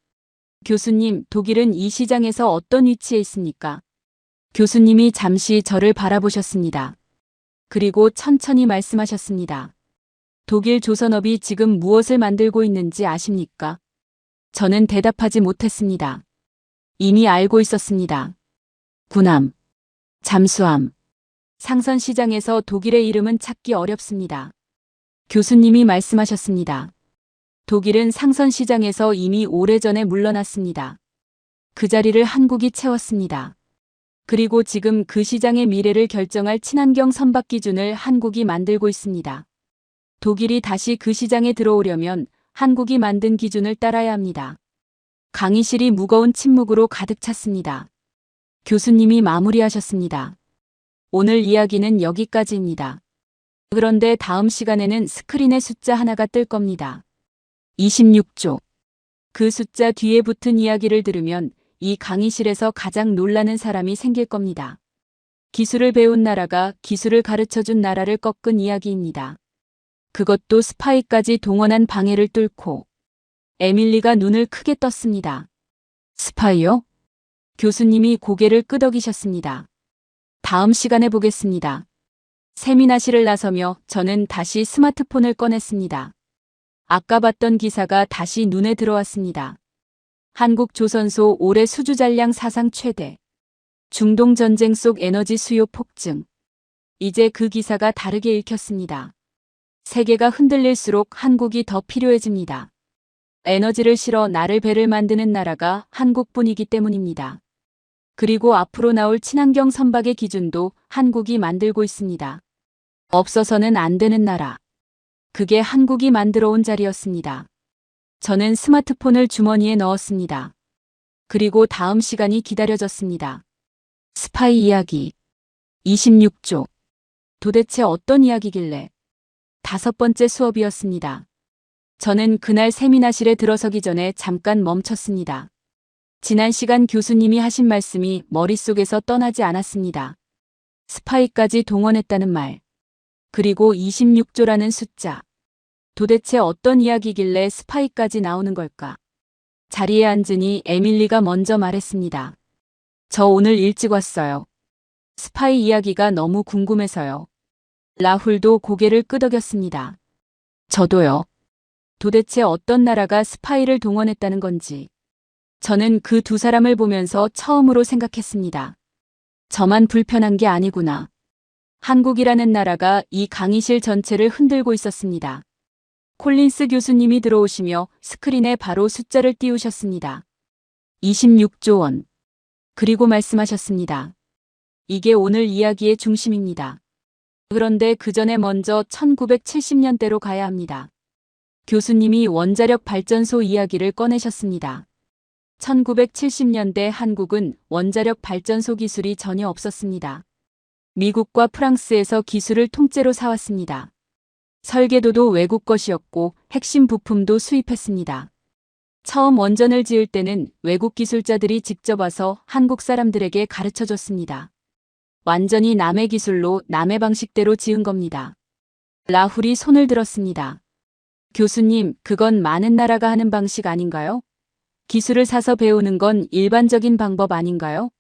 교수님, 독일은 이 시장에서 어떤 위치에 있습니까? 교수님이 잠시 저를 바라보셨습니다. 그리고 천천히 말씀하셨습니다. 독일 조선업이 지금 무엇을 만들고 있는지 아십니까? 저는 대답하지 못했습니다. 이미 알고 있었습니다. 군함, 잠수함. 상선 시장에서 독일의 이름은 찾기 어렵습니다. 교수님이 말씀하셨습니다. 독일은 상선 시장에서 이미 오래전에 물러났습니다. 그 자리를 한국이 채웠습니다. 그리고 지금 그 시장의 미래를 결정할 친환경 선박 기준을 한국이 만들고 있습니다. 독일이 다시 그 시장에 들어오려면 한국이 만든 기준을 따라야 합니다. 강의실이 무거운 침묵으로 가득 찼습니다. 교수님이 마무리하셨습니다. 오늘 이야기는 여기까지입니다. 그런데 다음 시간에는 스크린에 숫자 하나가 뜰 겁니다. 26조. 그 숫자 뒤에 붙은 이야기를 들으면 이 강의실에서 가장 놀라는 사람이 생길 겁니다. 기술을 배운 나라가 기술을 가르쳐준 나라를 꺾은 이야기입니다. 그것도 스파이까지 동원한 방해를 뚫고. 에밀리가 눈을 크게 떴습니다. 스파이요? 교수님이 고개를 끄덕이셨습니다. 다음 시간에 보겠습니다. 세미나실을 나서며 저는 다시 스마트폰을 꺼냈습니다. 아까 봤던 기사가 다시 눈에 들어왔습니다. 한국 조선소 올해 수주 잔량 사상 최대. 중동 전쟁 속 에너지 수요 폭증. 이제 그 기사가 다르게 읽혔습니다. 세계가 흔들릴수록 한국이 더 필요해집니다. 에너지를 실어 나를 배를 만드는 나라가 한국뿐이기 때문입니다. 그리고 앞으로 나올 친환경 선박의 기준도 한국이 만들고 있습니다. 없어서는 안 되는 나라. 그게 한국이 만들어 온 자리였습니다. 저는 스마트폰을 주머니에 넣었습니다. 그리고 다음 시간이 기다려졌습니다. 스파이 이야기 26조. 도대체 어떤 이야기길래? 5번째 수업이었습니다. 저는 그날 세미나실에 들어서기 전에 잠깐 멈췄습니다. 지난 시간 교수님이 하신 말씀이 머릿속에서 떠나지 않았습니다. 스파이까지 동원했다는 말. 그리고 26조라는 숫자. 도대체 어떤 이야기길래 스파이까지 나오는 걸까? 자리에 앉으니 에밀리가 먼저 말했습니다. 저 오늘 일찍 왔어요. 스파이 이야기가 너무 궁금해서요. 라훌도 고개를 끄덕였습니다. 저도요. 도대체 어떤 나라가 스파이를 동원했다는 건지. 저는 그 두 사람을 보면서 처음으로 생각했습니다. 저만 불편한 게 아니구나. 한국이라는 나라가 이 강의실 전체를 흔들고 있었습니다. 콜린스 교수님이 들어오시며 스크린에 바로 숫자를 띄우셨습니다. 26조 원. 그리고 말씀하셨습니다. 이게 오늘 이야기의 중심입니다. 그런데 그 전에 먼저 1970년대로 가야 합니다. 교수님이 원자력 발전소 이야기를 꺼내셨습니다. 1970년대 한국은 원자력 발전소 기술이 전혀 없었습니다. 미국과 프랑스에서 기술을 통째로 사왔습니다. 설계도도 외국 것이었고 핵심 부품도 수입했습니다. 처음 원전을 지을 때는 외국 기술자들이 직접 와서 한국 사람들에게 가르쳐줬습니다. 완전히 남의 기술로 남의 방식대로 지은 겁니다. 라훌이 손을 들었습니다. 교수님, 그건 많은 나라가 하는 방식 아닌가요? 기술을 사서 배우는 건 일반적인 방법 아닌가요?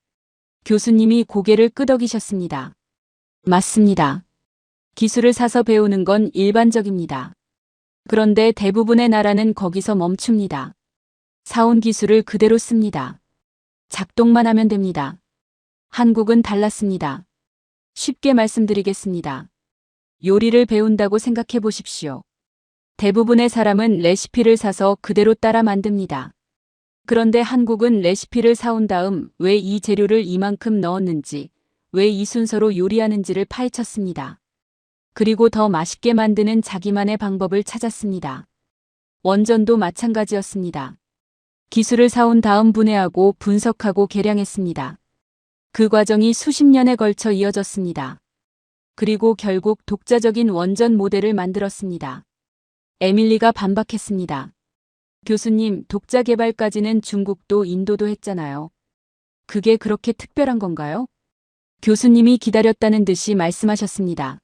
교수님이 고개를 끄덕이셨습니다. 맞습니다. 기술을 사서 배우는 건 일반적입니다. 그런데 대부분의 나라는 거기서 멈춥니다. 사온 기술을 그대로 씁니다. 작동만 하면 됩니다. 한국은 달랐습니다. 쉽게 말씀드리겠습니다. 요리를 배운다고 생각해 보십시오. 대부분의 사람은 레시피를 사서 그대로 따라 만듭니다. 그런데 한국은 레시피를 사온 다음 왜 이 재료를 이만큼 넣었는지, 왜 이 순서로 요리하는지를 파헤쳤습니다. 그리고 더 맛있게 만드는 자기만의 방법을 찾았습니다. 원전도 마찬가지였습니다. 기술을 사온 다음 분해하고 분석하고 개량했습니다. 그 과정이 수십 년에 걸쳐 이어졌습니다. 그리고 결국 독자적인 원전 모델을 만들었습니다. 에밀리가 반박했습니다. 교수님, 독자 개발까지는 중국도 인도도 했잖아요. 그게 그렇게 특별한 건가요? 교수님이 기다렸다는 듯이 말씀하셨습니다.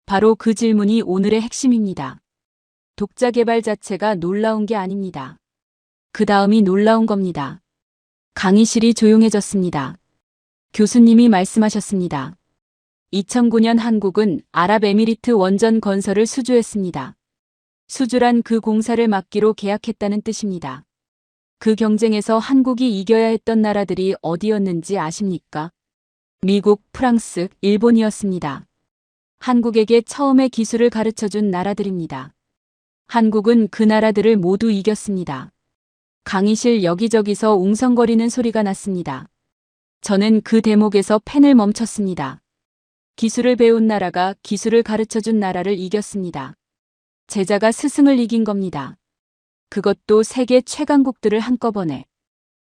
바로 그 질문이 오늘의 핵심입니다. 독자 개발 자체가 놀라운 게 아닙니다. 그 다음이 놀라운 겁니다. 강의실이 조용해졌습니다. 교수님이 말씀하셨습니다. 2009년 한국은 아랍에미리트 원전 건설을 수주했습니다. 수주란 그 공사를 맡기로 계약했다는 뜻입니다. 그 경쟁에서 한국이 이겨야 했던 나라들이 어디였는지 아십니까? 미국, 프랑스, 일본이었습니다. 한국에게 처음에 기술을 가르쳐준 나라들입니다. 한국은 그 나라들을 모두 이겼습니다. 강의실 여기저기서 웅성거리는 소리가 났습니다. 저는 그 대목에서 펜을 멈췄습니다. 기술을 배운 나라가 기술을 가르쳐준 나라를 이겼습니다. 제자가 스승을 이긴 겁니다. 그것도 세계 최강국들을 한꺼번에.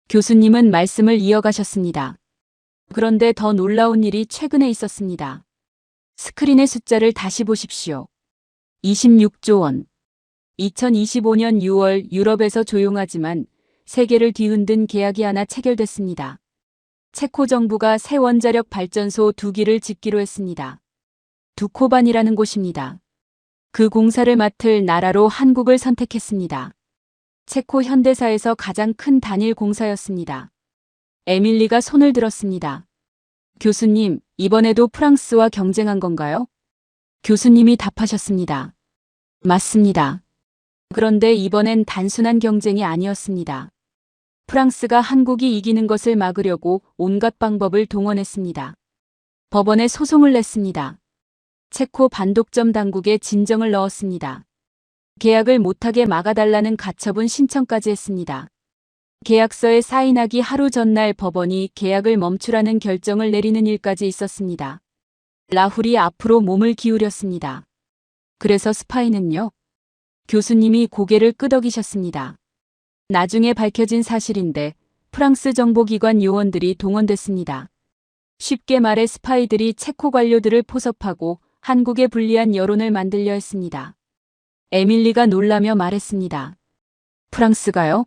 교수님은 말씀을 이어가셨습니다. 그런데 더 놀라운 일이 최근에 있었습니다. 스크린의 숫자를 다시 보십시오. 26조 원. 2025년 6월 유럽에서 조용하지만 세계를 뒤흔든 계약이 하나 체결됐습니다. 체코 정부가 새 원자력 발전소 2기를 짓기로 했습니다. 두코반이라는 곳입니다. 그 공사를 맡을 나라로 한국을 선택했습니다. 체코 현대사에서 가장 큰 단일 공사였습니다. 에밀리가 손을 들었습니다. 교수님, 이번에도 프랑스와 경쟁한 건가요? 교수님이 답하셨습니다. 맞습니다. 그런데 이번엔 단순한 경쟁이 아니었습니다. 프랑스가 한국이 이기는 것을 막으려고 온갖 방법을 동원했습니다. 법원에 소송을 냈습니다. 체코 반독점 당국에 진정을 넣었습니다. 계약을 못하게 막아달라는 가처분 신청까지 했습니다. 계약서에 사인하기 하루 전날 법원이 계약을 멈추라는 결정을 내리는 일까지 있었습니다. 라훌이 앞으로 몸을 기울였습니다. 그래서 스파이는요? 교수님이 고개를 끄덕이셨습니다. 나중에 밝혀진 사실인데 프랑스 정보기관 요원들이 동원됐습니다. 쉽게 말해 스파이들이 체코 관료들을 포섭하고 한국에 불리한 여론을 만들려 했습니다. 에밀리가 놀라며 말했습니다. 프랑스가요?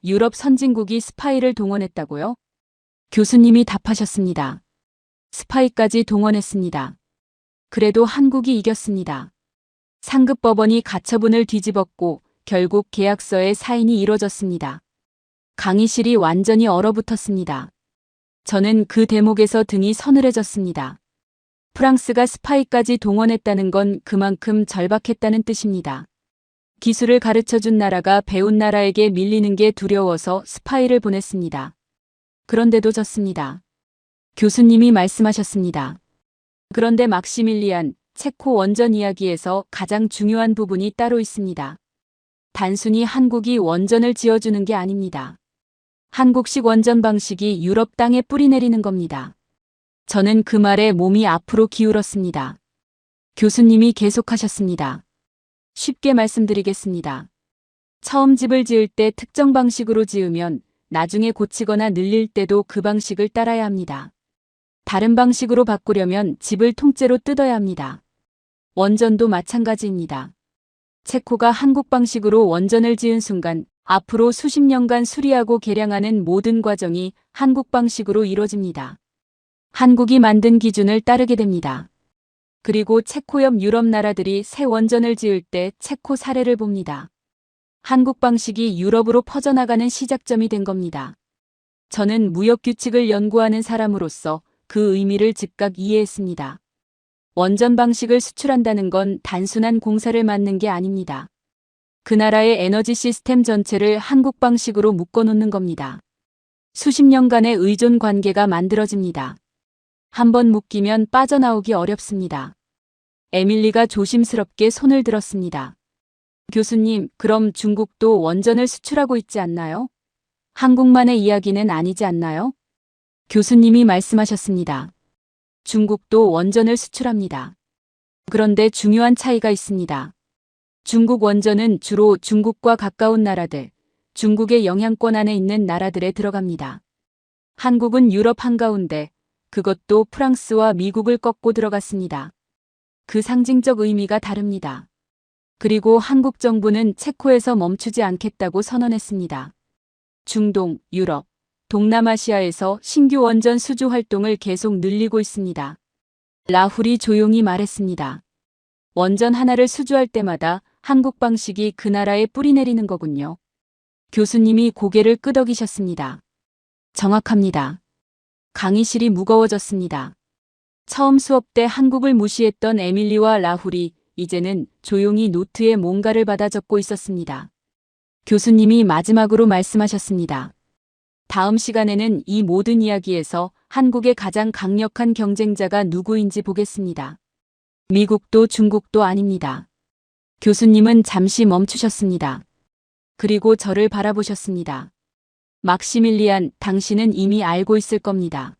유럽 선진국이 스파이를 동원했다고요? 교수님이 답하셨습니다. 스파이까지 동원했습니다. 그래도 한국이 이겼습니다. 상급법원이 가처분을 뒤집었고 결국 계약서에 사인이 이뤄졌습니다. 강의실이 완전히 얼어붙었습니다. 저는 그 대목에서 등이 서늘해졌습니다. 프랑스가 스파이까지 동원했다는 건 그만큼 절박했다는 뜻입니다. 기술을 가르쳐준 나라가 배운 나라에게 밀리는 게 두려워서 스파이를 보냈습니다. 그런데도 졌습니다. 교수님이 말씀하셨습니다. 그런데 막시밀리안, 체코 원전 이야기에서 가장 중요한 부분이 따로 있습니다. 단순히 한국이 원전을 지어주는 게 아닙니다. 한국식 원전 방식이 유럽 땅에 뿌리내리는 겁니다. 저는 그 말에 몸이 앞으로 기울었습니다. 교수님이 계속하셨습니다. 쉽게 말씀드리겠습니다. 처음 집을 지을 때 특정 방식으로 지으면 나중에 고치거나 늘릴 때도 그 방식을 따라야 합니다. 다른 방식으로 바꾸려면 집을 통째로 뜯어야 합니다. 원전도 마찬가지입니다. 체코가 한국 방식으로 원전을 지은 순간 앞으로 수십 년간 수리하고 개량하는 모든 과정이 한국 방식으로 이루어집니다. 한국이 만든 기준을 따르게 됩니다. 그리고 체코 옆 유럽 나라들이 새 원전을 지을 때 체코 사례를 봅니다. 한국 방식이 유럽으로 퍼져나가는 시작점이 된 겁니다. 저는 무역 규칙을 연구하는 사람으로서 그 의미를 즉각 이해했습니다. 원전 방식을 수출한다는 건 단순한 공사를 맡는 게 아닙니다. 그 나라의 에너지 시스템 전체를 한국 방식으로 묶어놓는 겁니다. 수십 년간의 의존 관계가 만들어집니다. 한번 묶이면 빠져나오기 어렵습니다. 에밀리가 조심스럽게 손을 들었습니다. 교수님, 그럼 중국도 원전을 수출하고 있지 않나요? 한국만의 이야기는 아니지 않나요? 교수님이 말씀하셨습니다. 중국도 원전을 수출합니다. 그런데 중요한 차이가 있습니다. 중국 원전은 주로 중국과 가까운 나라들, 중국의 영향권 안에 있는 나라들에 들어갑니다. 한국은 유럽 한가운데, 그것도 프랑스와 미국을 꺾고 들어갔습니다. 그 상징적 의미가 다릅니다. 그리고 한국 정부는 체코에서 멈추지 않겠다고 선언했습니다. 중동, 유럽, 동남아시아에서 신규 원전 수주 활동을 계속 늘리고 있습니다. 라훌이 조용히 말했습니다. 원전 하나를 수주할 때마다 한국 방식이 그 나라에 뿌리내리는 거군요. 교수님이 고개를 끄덕이셨습니다. 정확합니다. 강의실이 무거워졌습니다. 처음 수업 때 한국을 무시했던 에밀리와 라훌이 이제는 조용히 노트에 뭔가를 받아 적고 있었습니다. 교수님이 마지막으로 말씀하셨습니다. 다음 시간에는 이 모든 이야기에서 한국의 가장 강력한 경쟁자가 누구인지 보겠습니다. 미국도 중국도 아닙니다. 교수님은 잠시 멈추셨습니다. 그리고 저를 바라보셨습니다. 막시밀리안, 당신은 이미 알고 있을 겁니다.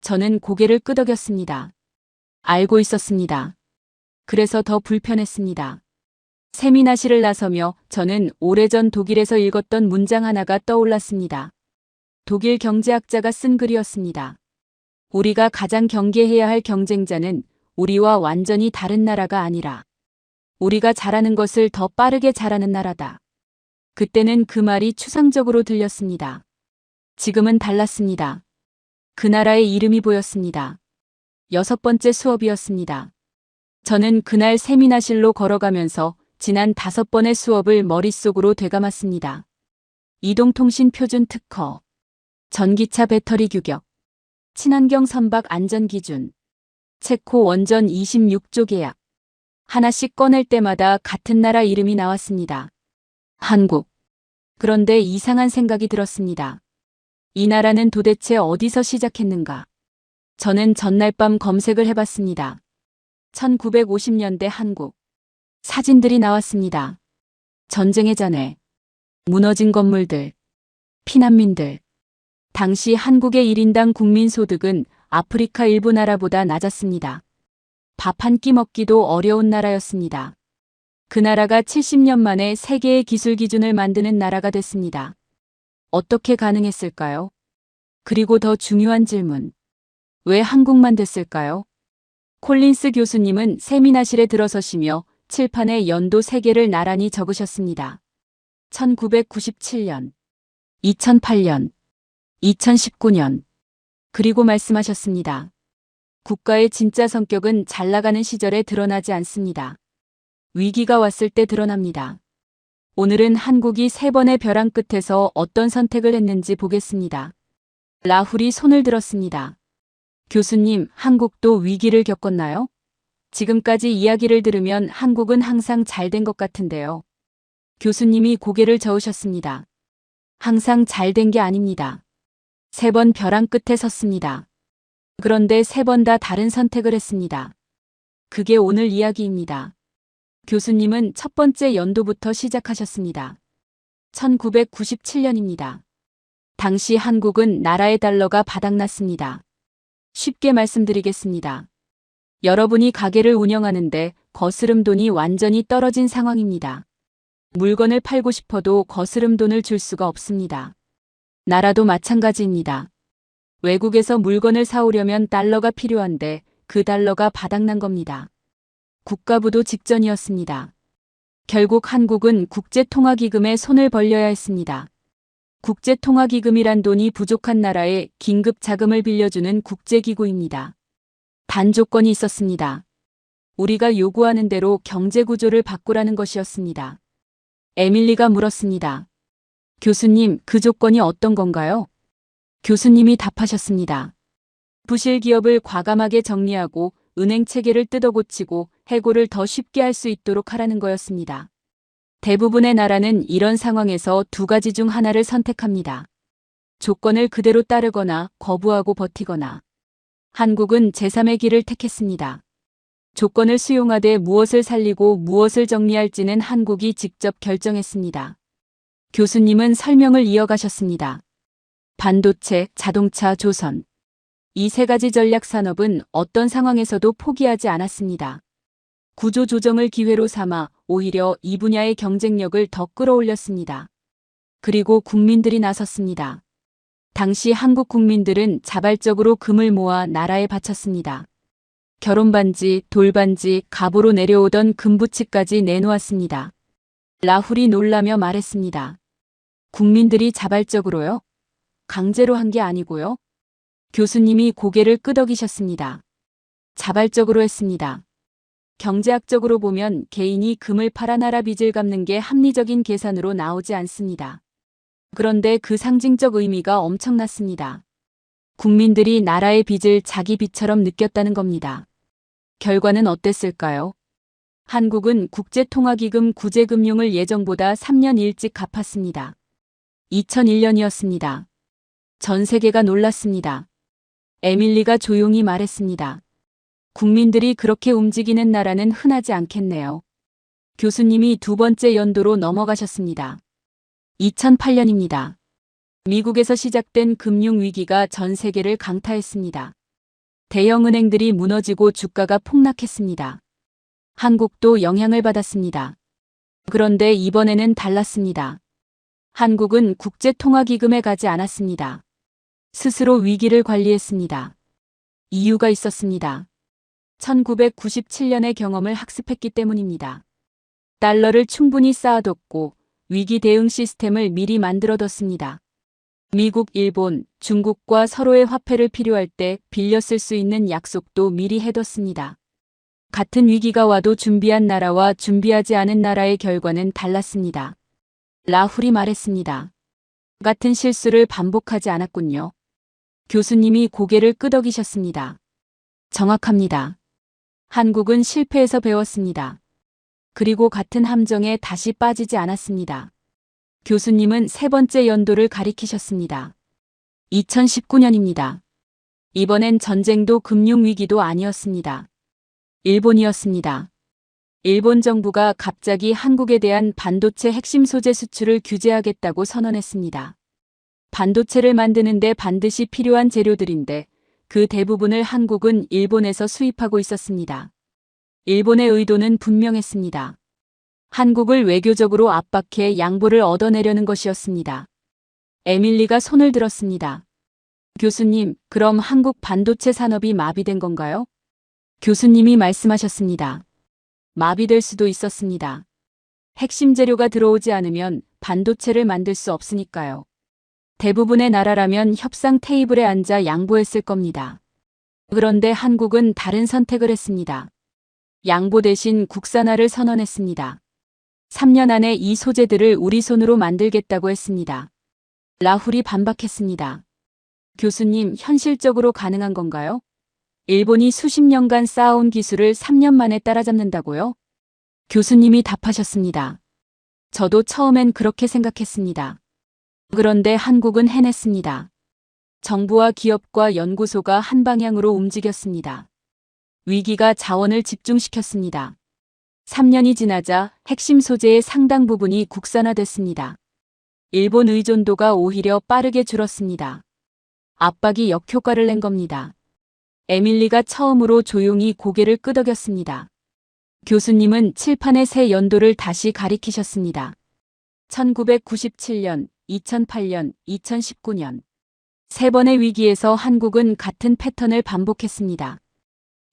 저는 고개를 끄덕였습니다. 알고 있었습니다. 그래서 더 불편했습니다. 세미나실을 나서며 저는 오래전 독일에서 읽었던 문장 하나가 떠올랐습니다. 독일 경제학자가 쓴 글이었습니다. 우리가 가장 경계해야 할 경쟁자는 우리와 완전히 다른 나라가 아니라 우리가 잘하는 것을 더 빠르게 잘하는 나라다. 그때는 그 말이 추상적으로 들렸습니다. 지금은 달랐습니다. 그 나라의 이름이 보였습니다. 6번째 수업이었습니다. 저는 그날 세미나실로 걸어가면서 지난 5번의 수업을 머릿속으로 되감았습니다. 이동통신 표준 특허, 전기차 배터리 규격, 친환경 선박 안전 기준, 체코 원전 26조 계약. 하나씩 꺼낼 때마다 같은 나라 이름이 나왔습니다. 한국. 그런데 이상한 생각이 들었습니다. 이 나라는 도대체 어디서 시작했는가? 저는 전날 밤 검색을 해봤습니다. 1950년대 한국. 사진들이 나왔습니다. 전쟁의 전에 무너진 건물들, 피난민들. 당시 한국의 1인당 국민소득은 아프리카 일부 나라보다 낮았습니다. 밥 한 끼 먹기도 어려운 나라였습니다. 그 나라가 70년 만에 세계의 기술 기준을 만드는 나라가 됐습니다. 어떻게 가능했을까요? 그리고 더 중요한 질문. 왜 한국만 됐을까요? 콜린스 교수님은 세미나실에 들어서시며 칠판에 연도 3개를 나란히 적으셨습니다. 1997년, 2008년, 2019년. 그리고 말씀하셨습니다. 국가의 진짜 성격은 잘 나가는 시절에 드러나지 않습니다. 위기가 왔을 때 드러납니다. 오늘은 한국이 3번의 벼랑 끝에서 어떤 선택을 했는지 보겠습니다. 라훌이 손을 들었습니다. 교수님, 한국도 위기를 겪었나요? 지금까지 이야기를 들으면 한국은 항상 잘 된 것 같은데요. 교수님이 고개를 저으셨습니다. 항상 잘 된 게 아닙니다. 3번 벼랑 끝에 섰습니다. 그런데 3번 다 다른 선택을 했습니다. 그게 오늘 이야기입니다. 교수님은 첫 번째 연도부터 시작하셨습니다. 1997년입니다. 당시 한국은 나라의 달러가 바닥났습니다. 쉽게 말씀드리겠습니다. 여러분이 가게를 운영하는데 거스름 돈이 완전히 떨어진 상황입니다. 물건을 팔고 싶어도 거스름 돈을 줄 수가 없습니다. 나라도 마찬가지입니다. 외국에서 물건을 사오려면 달러가 필요한데 그 달러가 바닥난 겁니다. 국가부도 직전이었습니다. 결국 한국은 국제통화기금에 손을 벌려야 했습니다. 국제통화기금이란 돈이 부족한 나라에 긴급 자금을 빌려주는 국제기구입니다. 단 조건이 있었습니다. 우리가 요구하는 대로 경제구조를 바꾸라는 것이었습니다. 에밀리가 물었습니다. 교수님, 그 조건이 어떤 건가요? 교수님이 답하셨습니다. 부실 기업을 과감하게 정리하고 은행 체계를 뜯어고치고 해고를 더 쉽게 할 수 있도록 하라는 거였습니다. 대부분의 나라는 이런 상황에서 2가지 중 하나를 선택합니다. 조건을 그대로 따르거나 거부하고 버티거나. 한국은 제3의 길을 택했습니다. 조건을 수용하되 무엇을 살리고 무엇을 정리할지는 한국이 직접 결정했습니다. 교수님은 설명을 이어가셨습니다. 반도체, 자동차, 조선. 이 3가지 전략 산업은 어떤 상황에서도 포기하지 않았습니다. 구조 조정을 기회로 삼아 오히려 이 분야의 경쟁력을 더 끌어올렸습니다. 그리고 국민들이 나섰습니다. 당시 한국 국민들은 자발적으로 금을 모아 나라에 바쳤습니다. 결혼반지, 돌반지, 갑으로 내려오던 금부치까지 내놓았습니다. 라훌이 놀라며 말했습니다. 국민들이 자발적으로요? 강제로 한 게 아니고요? 교수님이 고개를 끄덕이셨습니다. 자발적으로 했습니다. 경제학적으로 보면 개인이 금을 팔아 나라 빚을 갚는 게 합리적인 계산으로 나오지 않습니다. 그런데 그 상징적 의미가 엄청났습니다. 국민들이 나라의 빚을 자기 빚처럼 느꼈다는 겁니다. 결과는 어땠을까요? 한국은 국제통화기금 구제금융을 예정보다 3년 일찍 갚았습니다. 2001년이었습니다. 전 세계가 놀랐습니다. 에밀리가 조용히 말했습니다. 국민들이 그렇게 움직이는 나라는 흔하지 않겠네요. 교수님이 2번째 연도로 넘어가셨습니다. 2008년입니다. 미국에서 시작된 금융위기가 전 세계를 강타했습니다. 대형 은행들이 무너지고 주가가 폭락했습니다. 한국도 영향을 받았습니다. 그런데 이번에는 달랐습니다. 한국은 국제통화기금에 가지 않았습니다. 스스로 위기를 관리했습니다. 이유가 있었습니다. 1997년의 경험을 학습했기 때문입니다. 달러를 충분히 쌓아뒀고 위기 대응 시스템을 미리 만들어뒀습니다. 미국, 일본, 중국과 서로의 화폐를 필요할 때 빌려 쓸 수 있는 약속도 미리 해뒀습니다. 같은 위기가 와도 준비한 나라와 준비하지 않은 나라의 결과는 달랐습니다. 라훌이 말했습니다. 같은 실수를 반복하지 않았군요. 교수님이 고개를 끄덕이셨습니다. 정확합니다. 한국은 실패해서 배웠습니다. 그리고 같은 함정에 다시 빠지지 않았습니다. 교수님은 3번째 연도를 가리키셨습니다. 2019년입니다. 이번엔 전쟁도 금융위기도 아니었습니다. 일본이었습니다. 일본 정부가 갑자기 한국에 대한 반도체 핵심 소재 수출을 규제하겠다고 선언했습니다. 반도체를 만드는데 반드시 필요한 재료들인데 그 대부분을 한국은 일본에서 수입하고 있었습니다. 일본의 의도는 분명했습니다. 한국을 외교적으로 압박해 양보를 얻어내려는 것이었습니다. 에밀리가 손을 들었습니다. 교수님, 그럼 한국 반도체 산업이 마비된 건가요? 교수님이 말씀하셨습니다. 마비될 수도 있었습니다. 핵심 재료가 들어오지 않으면 반도체를 만들 수 없으니까요. 대부분의 나라라면 협상 테이블에 앉아 양보했을 겁니다. 그런데 한국은 다른 선택을 했습니다. 양보 대신 국산화를 선언했습니다. 3년 안에 이 소재들을 우리 손으로 만들겠다고 했습니다. 라훌이 반박했습니다. 교수님, 현실적으로 가능한 건가요? 일본이 수십 년간 쌓아온 기술을 3년 만에 따라잡는다고요? 교수님이 답하셨습니다. 저도 처음엔 그렇게 생각했습니다. 그런데 한국은 해냈습니다. 정부와 기업과 연구소가 한 방향으로 움직였습니다. 위기가 자원을 집중시켰습니다. 3년이 지나자 핵심 소재의 상당 부분이 국산화됐습니다. 일본 의존도가 오히려 빠르게 줄었습니다. 압박이 역효과를 낸 겁니다. 에밀리가 처음으로 조용히 고개를 끄덕였습니다. 교수님은 칠판의 새 연도를 다시 가리키셨습니다. 1997년, 2008년, 2019년. 세 번의 위기에서 한국은 같은 패턴을 반복했습니다.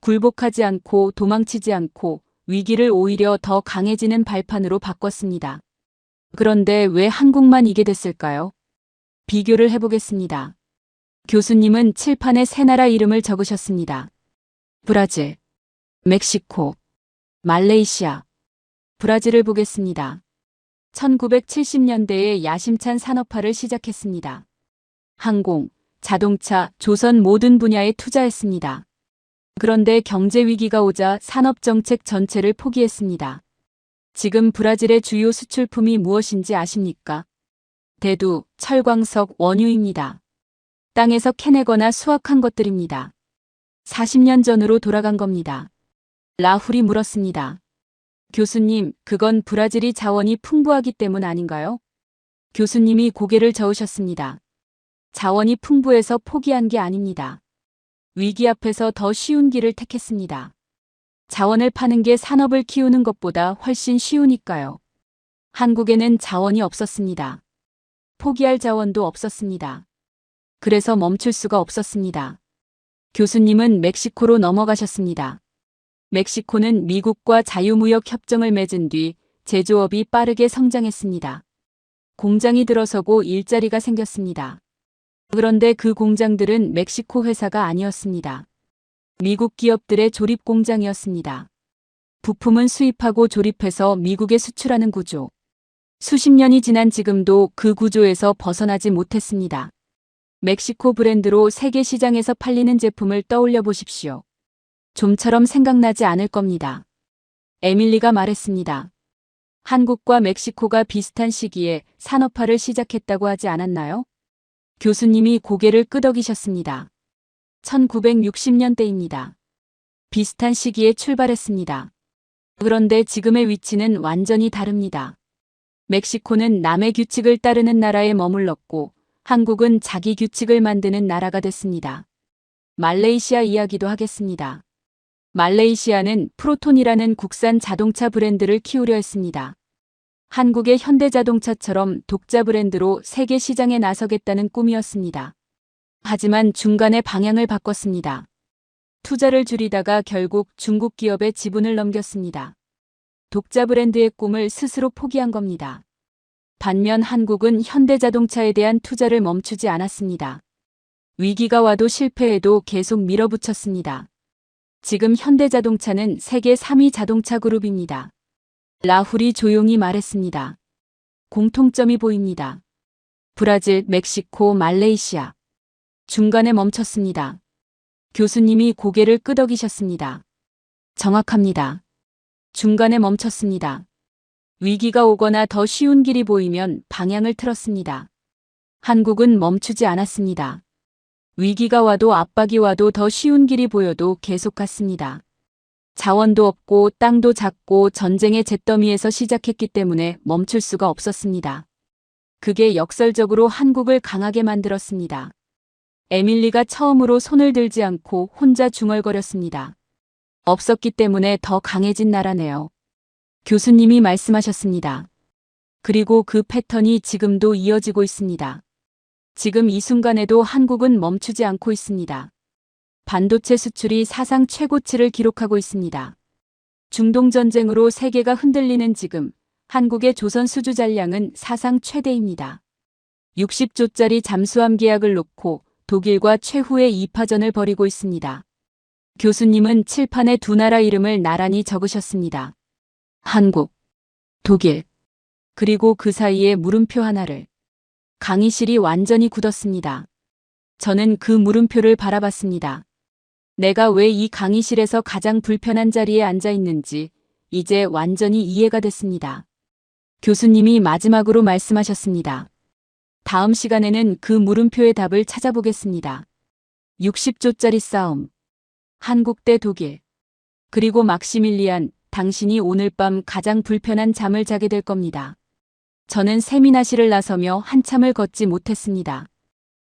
굴복하지 않고 도망치지 않고 위기를 오히려 더 강해지는 발판으로 바꿨습니다. 그런데 왜 한국만 이게 됐을까요? 비교를 해보겠습니다. 교수님은 칠판에 세 나라 이름을 적으셨습니다. 브라질, 멕시코, 말레이시아. 브라질을 보겠습니다. 1970년대에 야심찬 산업화를 시작했습니다. 항공, 자동차, 조선 모든 분야에 투자했습니다. 그런데 경제 위기가 오자 산업정책 전체를 포기했습니다. 지금 브라질의 주요 수출품이 무엇인지 아십니까? 대두, 철광석, 원유입니다. 땅에서 캐내거나 수확한 것들입니다. 40년 전으로 돌아간 겁니다. 라훌이 물었습니다. 교수님, 그건 브라질이 자원이 풍부하기 때문 아닌가요? 교수님이 고개를 저으셨습니다. 자원이 풍부해서 포기한 게 아닙니다. 위기 앞에서 더 쉬운 길을 택했습니다. 자원을 파는 게 산업을 키우는 것보다 훨씬 쉬우니까요. 한국에는 자원이 없었습니다. 포기할 자원도 없었습니다. 그래서 멈출 수가 없었습니다. 교수님은 멕시코로 넘어가셨습니다. 멕시코는 미국과 자유무역 협정을 맺은 뒤 제조업이 빠르게 성장했습니다. 공장이 들어서고 일자리가 생겼습니다. 그런데 그 공장들은 멕시코 회사가 아니었습니다. 미국 기업들의 조립 공장이었습니다. 부품은 수입하고 조립해서 미국에 수출하는 구조. 수십 년이 지난 지금도 그 구조에서 벗어나지 못했습니다. 멕시코 브랜드로 세계 시장에서 팔리는 제품을 떠올려 보십시오. 좀처럼 생각나지 않을 겁니다. 에밀리가 말했습니다. 한국과 멕시코가 비슷한 시기에 산업화를 시작했다고 하지 않았나요? 교수님이 고개를 끄덕이셨습니다. 1960년대입니다. 비슷한 시기에 출발했습니다. 그런데 지금의 위치는 완전히 다릅니다. 멕시코는 남의 규칙을 따르는 나라에 머물렀고 한국은 자기 규칙을 만드는 나라가 됐습니다. 말레이시아 이야기도 하겠습니다. 말레이시아는 프로톤이라는 국산 자동차 브랜드를 키우려 했습니다. 한국의 현대자동차처럼 독자 브랜드로 세계 시장에 나서겠다는 꿈이었습니다. 하지만 중간에 방향을 바꿨습니다. 투자를 줄이다가 결국 중국 기업에 지분을 넘겼습니다. 독자 브랜드의 꿈을 스스로 포기한 겁니다. 반면 한국은 현대자동차에 대한 투자를 멈추지 않았습니다. 위기가 와도 실패해도 계속 밀어붙였습니다. 지금 현대자동차는 세계 3위 자동차 그룹입니다. 라훌이 조용히 말했습니다. 공통점이 보입니다. 브라질, 멕시코, 말레이시아. 중간에 멈췄습니다. 교수님이 고개를 끄덕이셨습니다. 정확합니다. 중간에 멈췄습니다. 위기가 오거나 더 쉬운 길이 보이면 방향을 틀었습니다. 한국은 멈추지 않았습니다. 위기가 와도 압박이 와도 더 쉬운 길이 보여도 계속 갔습니다. 자원도 없고 땅도 작고 전쟁의 잿더미에서 시작했기 때문에 멈출 수가 없었습니다. 그게 역설적으로 한국을 강하게 만들었습니다. 에밀리가 처음으로 손을 들지 않고 혼자 중얼거렸습니다. 없었기 때문에 더 강해진 나라네요. 교수님이 말씀하셨습니다. 그리고 그 패턴이 지금도 이어지고 있습니다. 지금 이 순간에도 한국은 멈추지 않고 있습니다. 반도체 수출이 사상 최고치를 기록하고 있습니다. 중동전쟁으로 세계가 흔들리는 지금 한국의 조선 수주 잔량은 사상 최대입니다. 60조짜리 잠수함 계약을 놓고 독일과 최후의 2파전을 벌이고 있습니다. 교수님은 칠판에 두 나라 이름을 나란히 적으셨습니다. 한국, 독일, 그리고 그 사이에 물음표 하나를. 강의실이 완전히 굳었습니다. 저는 그 물음표를 바라봤습니다. 내가 왜 이 강의실에서 가장 불편한 자리에 앉아 있는지 이제 완전히 이해가 됐습니다. 교수님이 마지막으로 말씀하셨습니다. 다음 시간에는 그 물음표의 답을 찾아보겠습니다. 60조짜리 싸움. 한국 대 독일. 그리고 막시밀리안, 당신이 오늘 밤 가장 불편한 잠을 자게 될 겁니다. 저는 세미나실을 나서며 한참을 걷지 못했습니다.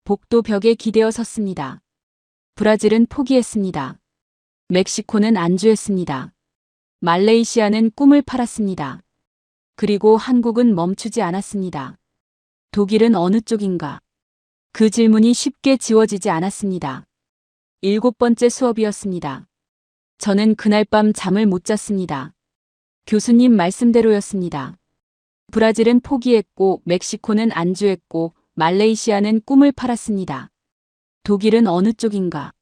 복도 벽에 기대어 섰습니다. 브라질은 포기했습니다. 멕시코는 안주했습니다. 말레이시아는 꿈을 팔았습니다. 그리고 한국은 멈추지 않았습니다. 독일은 어느 쪽인가? 그 질문이 쉽게 지워지지 않았습니다. 7번째 수업이었습니다. 저는 그날 밤 잠을 못 잤습니다. 교수님 말씀대로였습니다. 브라질은 포기했고 멕시코는 안주했고 말레이시아는 꿈을 팔았습니다. 독일은 어느 쪽인가?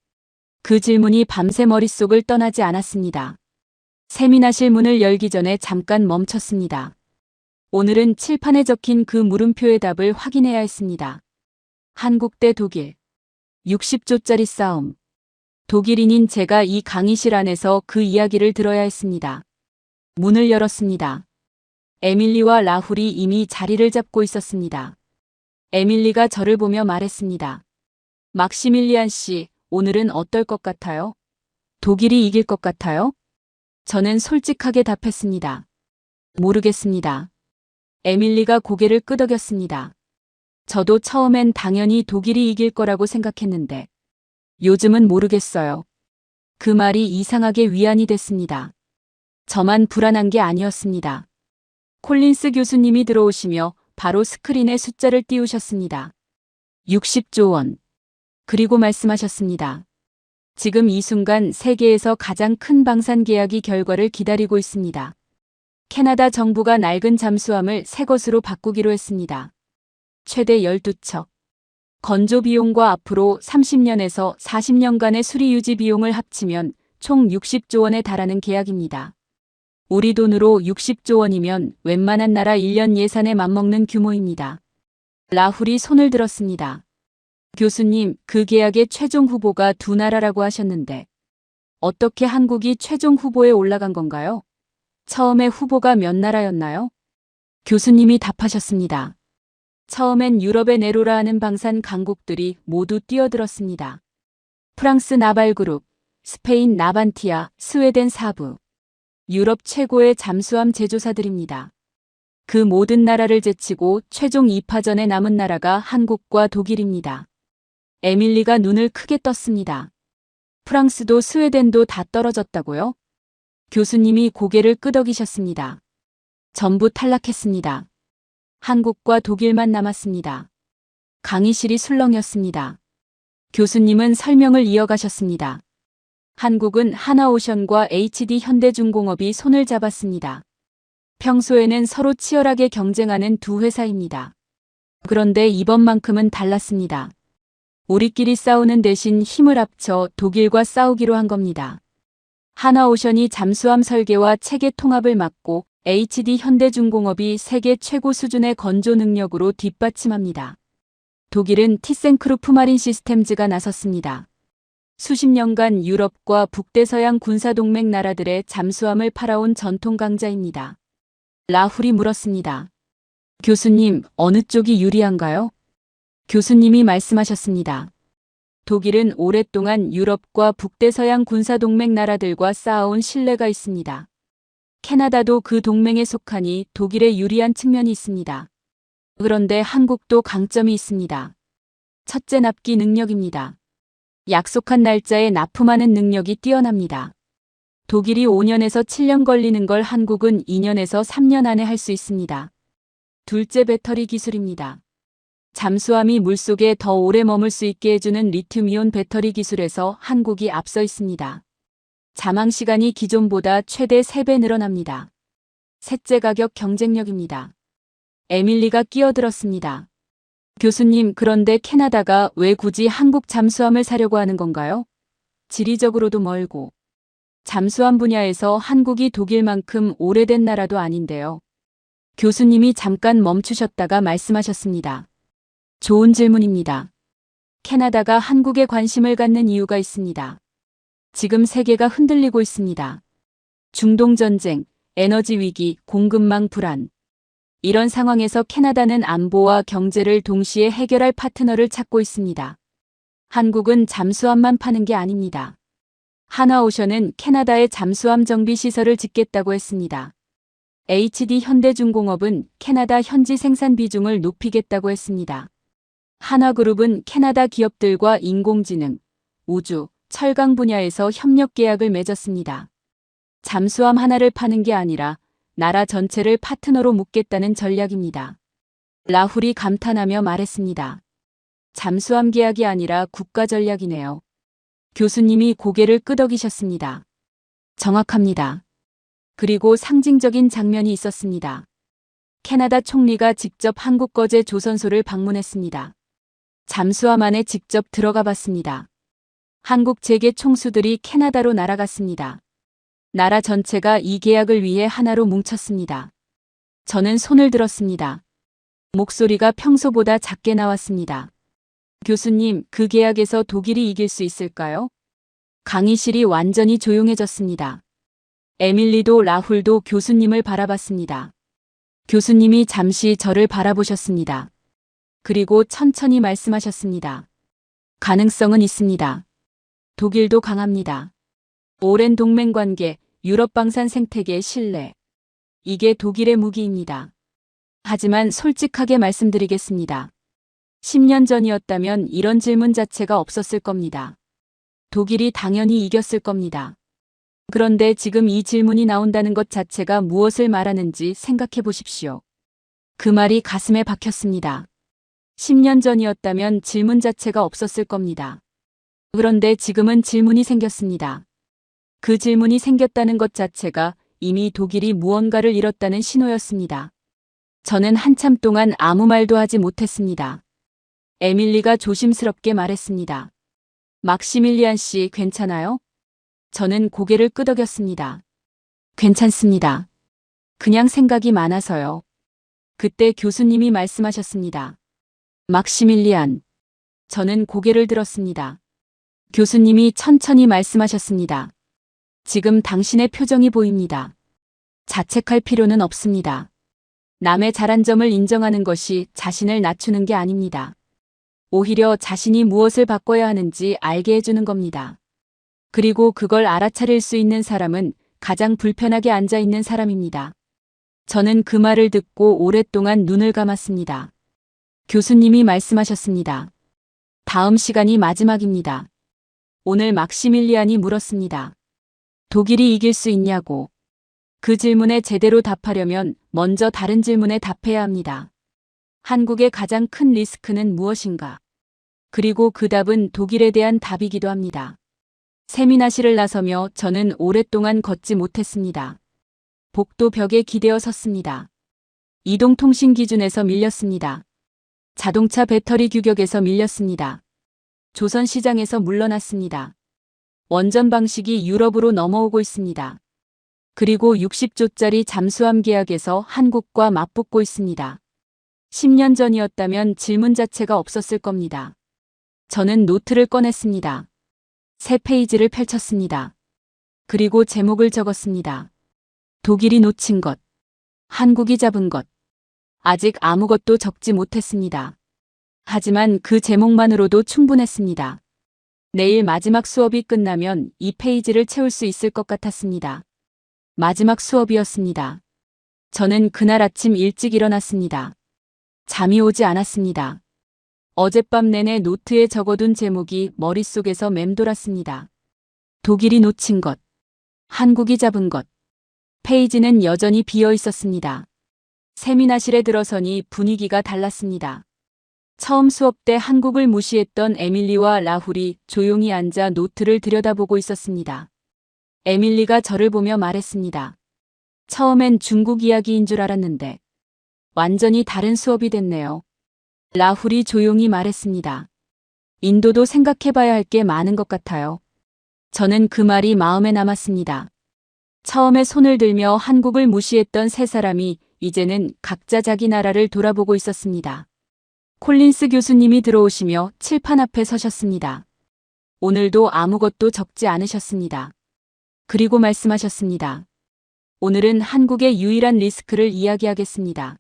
그 질문이 밤새 머릿속을 떠나지 않았습니다. 세미나실 문을 열기 전에 잠깐 멈췄습니다. 오늘은 칠판에 적힌 그 물음표의 답을 확인해야 했습니다. 한국 대 독일. 60조짜리 싸움. 독일인인 제가 이 강의실 안에서 그 이야기를 들어야 했습니다. 문을 열었습니다. 에밀리와 라훌이 이미 자리를 잡고 있었습니다. 에밀리가 저를 보며 말했습니다. 막시밀리안 씨, 오늘은 어떨 것 같아요? 독일이 이길 것 같아요? 저는 솔직하게 답했습니다. 모르겠습니다. 에밀리가 고개를 끄덕였습니다. 저도 처음엔 당연히 독일이 이길 거라고 생각했는데 요즘은 모르겠어요. 그 말이 이상하게 위안이 됐습니다. 저만 불안한 게 아니었습니다. 콜린스 교수님이 들어오시며 바로 스크린에 숫자를 띄우셨습니다. 60조 원. 그리고 말씀하셨습니다. 지금 이 순간 세계에서 가장 큰 방산 계약이 결과를 기다리고 있습니다. 캐나다 정부가 낡은 잠수함을 새 것으로 바꾸기로 했습니다. 최대 12척. 건조 비용과 앞으로 30년에서 40년간의 수리 유지 비용을 합치면 총 60조 원에 달하는 계약입니다. 우리 돈으로 60조 원이면 웬만한 나라 1년 예산에 맞먹는 규모입니다. 라훌이 손을 들었습니다. 교수님, 그 계약의 최종 후보가 두 나라라고 하셨는데 어떻게 한국이 최종 후보에 올라간 건가요? 처음에 후보가 몇 나라였나요? 교수님이 답하셨습니다. 처음엔 유럽의 네로라 하는 방산 강국들이 모두 뛰어들었습니다. 프랑스 나발그룹, 스페인 나반티아, 스웨덴 사부. 유럽 최고의 잠수함 제조사들입니다. 그 모든 나라를 제치고 최종 2파전에 남은 나라가 한국과 독일입니다. 에밀리가 눈을 크게 떴습니다. 프랑스도 스웨덴도 다 떨어졌다고요? 교수님이 고개를 끄덕이셨습니다. 전부 탈락했습니다. 한국과 독일만 남았습니다. 강의실이 술렁였습니다. 교수님은 설명을 이어가셨습니다. 한국은 하나오션과 HD 현대중공업이 손을 잡았습니다. 평소에는 서로 치열하게 경쟁하는 두 회사입니다. 그런데 이번만큼은 달랐습니다. 우리끼리 싸우는 대신 힘을 합쳐 독일과 싸우기로 한 겁니다. 하나오션이 잠수함 설계와 체계 통합을 맡고 HD 현대중공업이 세계 최고 수준의 건조 능력으로 뒷받침합니다. 독일은 티센크루프 마린 시스템즈가 나섰습니다. 수십 년간 유럽과 북대서양 군사동맹 나라들의 잠수함을 팔아온 전통 강자입니다. 라훌이 물었습니다. 교수님, 어느 쪽이 유리한가요? 교수님이 말씀하셨습니다. 독일은 오랫동안 유럽과 북대서양 군사동맹 나라들과 쌓아온 신뢰가 있습니다. 캐나다도 그 동맹에 속하니 독일에 유리한 측면이 있습니다. 그런데 한국도 강점이 있습니다. 첫째, 납기 능력입니다. 약속한 날짜에 납품하는 능력이 뛰어납니다. 독일이 5년에서 7년 걸리는 걸 한국은 2년에서 3년 안에 할 수 있습니다. 둘째 배터리 기술입니다. 잠수함이 물속에 더 오래 머물 수 있게 해주는 리튬이온 배터리 기술에서 한국이 앞서 있습니다. 잠항 시간이 기존보다 최대 3배 늘어납니다. 셋째 가격 경쟁력입니다. 에밀리가 끼어들었습니다. 교수님, 그런데 캐나다가 왜 굳이 한국 잠수함을 사려고 하는 건가요? 지리적으로도 멀고 잠수함 분야에서 한국이 독일만큼 오래된 나라도 아닌데요. 교수님이 잠깐 멈추셨다가 말씀하셨습니다. 좋은 질문입니다. 캐나다가 한국에 관심을 갖는 이유가 있습니다. 지금 세계가 흔들리고 있습니다. 중동 전쟁, 에너지 위기, 공급망 불안. 이런 상황에서 캐나다는 안보와 경제를 동시에 해결할 파트너를 찾고 있습니다. 한국은 잠수함만 파는 게 아닙니다. 한화오션은 캐나다에 잠수함 정비 시설을 짓겠다고 했습니다. HD 현대중공업은 캐나다 현지 생산 비중을 높이겠다고 했습니다. 한화그룹은 캐나다 기업들과 인공지능, 우주, 철강 분야에서 협력 계약을 맺었습니다. 잠수함 하나를 파는 게 아니라 나라 전체를 파트너로 묶겠다는 전략입니다. 라훌이 감탄하며 말했습니다. 잠수함 계약이 아니라 국가 전략이네요. 교수님이 고개를 끄덕이셨습니다. 정확합니다. 그리고 상징적인 장면이 있었습니다. 캐나다 총리가 직접 한국거제 조선소를 방문했습니다. 잠수함 안에 직접 들어가 봤습니다. 한국 재계 총수들이 캐나다로 날아갔습니다. 나라 전체가 이 계약을 위해 하나로 뭉쳤습니다. 저는 손을 들었습니다. 목소리가 평소보다 작게 나왔습니다. 교수님, 그 계약에서 독일이 이길 수 있을까요? 강의실이 완전히 조용해졌습니다. 에밀리도 라훌도 교수님을 바라봤습니다. 교수님이 잠시 저를 바라보셨습니다. 그리고 천천히 말씀하셨습니다. 가능성은 있습니다. 독일도 강합니다. 오랜 동맹관계, 유럽 방산 생태계의 신뢰. 이게 독일의 무기입니다. 하지만 솔직하게 말씀드리겠습니다. 10년 전이었다면 이런 질문 자체가 없었을 겁니다. 독일이 당연히 이겼을 겁니다. 그런데 지금 이 질문이 나온다는 것 자체가 무엇을 말하는지 생각해 보십시오. 그 말이 가슴에 박혔습니다. 10년 전이었다면 질문 자체가 없었을 겁니다. 그런데 지금은 질문이 생겼습니다. 그 질문이 생겼다는 것 자체가 이미 독일이 무언가를 잃었다는 신호였습니다. 저는 한참 동안 아무 말도 하지 못했습니다. 에밀리가 조심스럽게 말했습니다. 막시밀리안 씨, 괜찮아요? 저는 고개를 끄덕였습니다. 괜찮습니다. 그냥 생각이 많아서요. 그때 교수님이 말씀하셨습니다. 막시밀리안. 저는 고개를 들었습니다. 교수님이 천천히 말씀하셨습니다. 지금 당신의 표정이 보입니다. 자책할 필요는 없습니다. 남의 잘한 점을 인정하는 것이 자신을 낮추는 게 아닙니다. 오히려 자신이 무엇을 바꿔야 하는지 알게 해주는 겁니다. 그리고 그걸 알아차릴 수 있는 사람은 가장 불편하게 앉아 있는 사람입니다. 저는 그 말을 듣고 오랫동안 눈을 감았습니다. 교수님이 말씀하셨습니다. 다음 시간이 마지막입니다. 오늘 막시밀리안이 물었습니다. 독일이 이길 수 있냐고. 그 질문에 제대로 답하려면 먼저 다른 질문에 답해야 합니다. 한국의 가장 큰 리스크는 무엇인가? 그리고 그 답은 독일에 대한 답이기도 합니다. 세미나실을 나서며 저는 오랫동안 걷지 못했습니다. 복도 벽에 기대어 섰습니다. 이동통신 기준에서 밀렸습니다. 자동차 배터리 규격에서 밀렸습니다. 조선시장에서 물러났습니다. 원전 방식이 유럽으로 넘어오고 있습니다. 그리고 60조짜리 잠수함 계약에서 한국과 맞붙고 있습니다. 10년 전이었다면 질문 자체가 없었을 겁니다. 저는 노트를 꺼냈습니다. 새 페이지를 펼쳤습니다. 그리고 제목을 적었습니다. 독일이 놓친 것, 한국이 잡은 것. 아직 아무것도 적지 못했습니다. 하지만 그 제목만으로도 충분했습니다. 내일 마지막 수업이 끝나면 이 페이지를 채울 수 있을 것 같았습니다. 마지막 수업이었습니다. 저는 그날 아침 일찍 일어났습니다. 잠이 오지 않았습니다. 어젯밤 내내 노트에 적어둔 제목이 머릿속에서 맴돌았습니다. 독일이 놓친 것, 한국이 잡은 것. 페이지는 여전히 비어 있었습니다. 세미나실에 들어서니 분위기가 달랐습니다. 처음 수업 때 한국을 무시했던 에밀리와 라훌이 조용히 앉아 노트를 들여다보고 있었습니다. 에밀리가 저를 보며 말했습니다. 처음엔 중국 이야기인 줄 알았는데 완전히 다른 수업이 됐네요. 라훌이 조용히 말했습니다. 인도도 생각해봐야 할 게 많은 것 같아요. 저는 그 말이 마음에 남았습니다. 처음에 손을 들며 한국을 무시했던 세 사람이 이제는 각자 자기 나라를 돌아보고 있었습니다. 콜린스 교수님이 들어오시며 칠판 앞에 서셨습니다. 오늘도 아무것도 적지 않으셨습니다. 그리고 말씀하셨습니다. 오늘은 한국의 유일한 리스크를 이야기하겠습니다.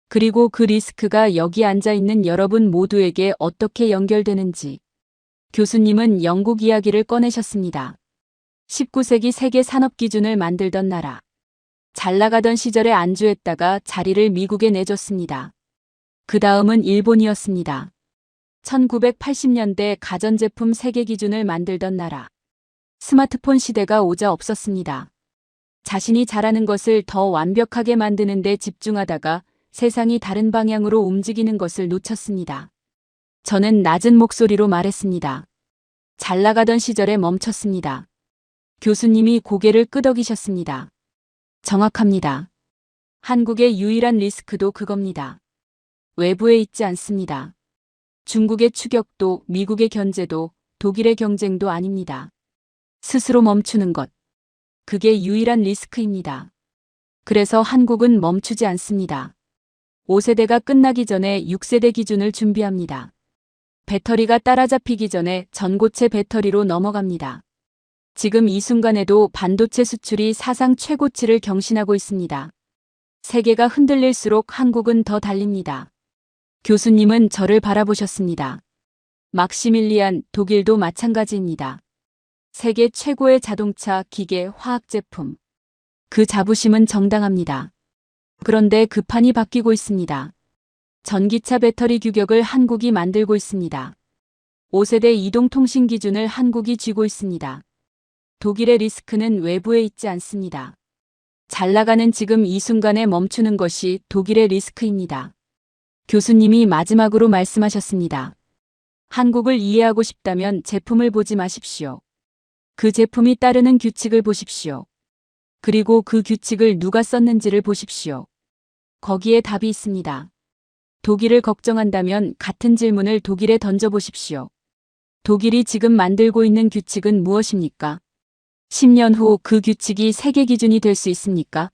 그리고 그 리스크가 여기 앉아 있는 여러분 모두에게 어떻게 연결되는지. 교수님은 영국 이야기를 꺼내셨습니다. 19세기 세계 산업 기준을 만들던 나라. 잘 나가던 시절에 안주했다가 자리를 미국에 내줬습니다. 그 다음은 일본이었습니다. 1980년대 가전제품 세계 기준을 만들던 나라. 스마트폰 시대가 오자 없었습니다. 자신이 잘하는 것을 더 완벽하게 만드는 데 집중하다가 세상이 다른 방향으로 움직이는 것을 놓쳤습니다. 저는 낮은 목소리로 말했습니다. 잘 나가던 시절에 멈췄습니다. 교수님이 고개를 끄덕이셨습니다. 정확합니다. 한국의 유일한 리스크도 그겁니다. 외부에 있지 않습니다. 중국의 추격도, 미국의 견제도, 독일의 경쟁도 아닙니다. 스스로 멈추는 것. 그게 유일한 리스크입니다. 그래서 한국은 멈추지 않습니다. 5세대가 끝나기 전에 6세대 기준을 준비합니다. 배터리가 따라잡히기 전에 전고체 배터리로 넘어갑니다. 지금 이 순간에도 반도체 수출이 사상 최고치를 경신하고 있습니다. 세계가 흔들릴수록 한국은 더 달립니다. 교수님은 저를 바라보셨습니다. 막시밀리안, 독일도 마찬가지입니다. 세계 최고의 자동차, 기계, 화학 제품. 그 자부심은 정당합니다. 그런데 그 판이 바뀌고 있습니다. 전기차 배터리 규격을 한국이 만들고 있습니다. 5세대 이동통신 기준을 한국이 쥐고 있습니다. 독일의 리스크는 외부에 있지 않습니다. 잘 나가는 지금 이 순간에 멈추는 것이 독일의 리스크입니다. 교수님이 마지막으로 말씀하셨습니다. 한국을 이해하고 싶다면 제품을 보지 마십시오. 그 제품이 따르는 규칙을 보십시오. 그리고 그 규칙을 누가 썼는지를 보십시오. 거기에 답이 있습니다. 독일을 걱정한다면 같은 질문을 독일에 던져보십시오. 독일이 지금 만들고 있는 규칙은 무엇입니까? 10년 후 그 규칙이 세계 기준이 될 수 있습니까?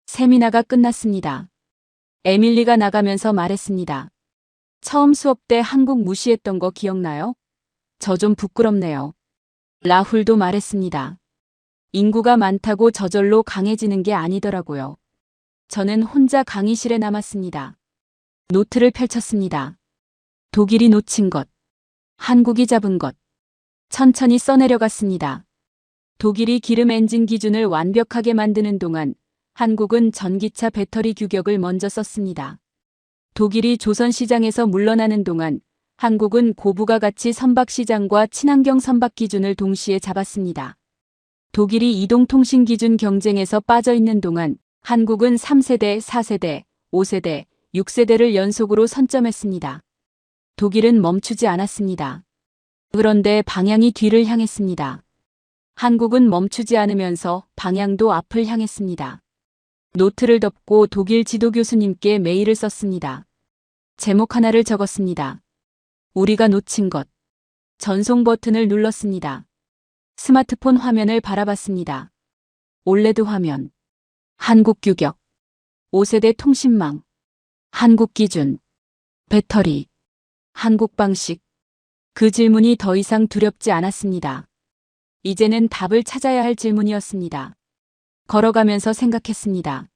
세미나가 끝났습니다. 에밀리가 나가면서 말했습니다. 처음 수업 때 한국 무시했던 거 기억나요? 저 좀 부끄럽네요. 라훌도 말했습니다. 인구가 많다고 저절로 강해지는 게 아니더라고요. 저는 혼자 강의실에 남았습니다. 노트를 펼쳤습니다. 독일이 놓친 것, 한국이 잡은 것, 천천히 써내려갔습니다. 독일이 기름 엔진 기준을 완벽하게 만드는 동안 한국은 전기차 배터리 규격을 먼저 썼습니다. 독일이 조선 시장에서 물러나는 동안 한국은 고부가 가치 선박 시장과 친환경 선박 기준을 동시에 잡았습니다. 독일이 이동통신 기준 경쟁에서 빠져 있는 동안 한국은 3세대, 4세대, 5세대, 6세대를 연속으로 선점했습니다. 독일은 멈추지 않았습니다. 그런데 방향이 뒤를 향했습니다. 한국은 멈추지 않으면서 방향도 앞을 향했습니다. 노트를 덮고 독일 지도 교수님께 메일을 썼습니다. 제목 하나를 적었습니다. 우리가 놓친 것. 전송 버튼을 눌렀습니다. 스마트폰 화면을 바라봤습니다. 올레드 화면. 한국 규격. 5세대 통신망. 한국 기준. 배터리. 한국 방식. 그 질문이 더 이상 두렵지 않았습니다. 이제는 답을 찾아야 할 질문이었습니다. 걸어가면서 생각했습니다.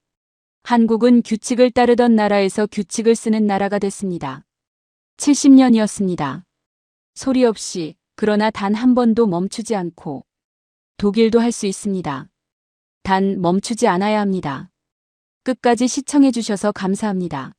한국은 규칙을 따르던 나라에서 규칙을 쓰는 나라가 됐습니다. 70년이었습니다. 소리 없이, 그러나 단 한 번도 멈추지 않고. 독일도 할 수 있습니다. 단 멈추지 않아야 합니다. 끝까지 시청해 주셔서 감사합니다.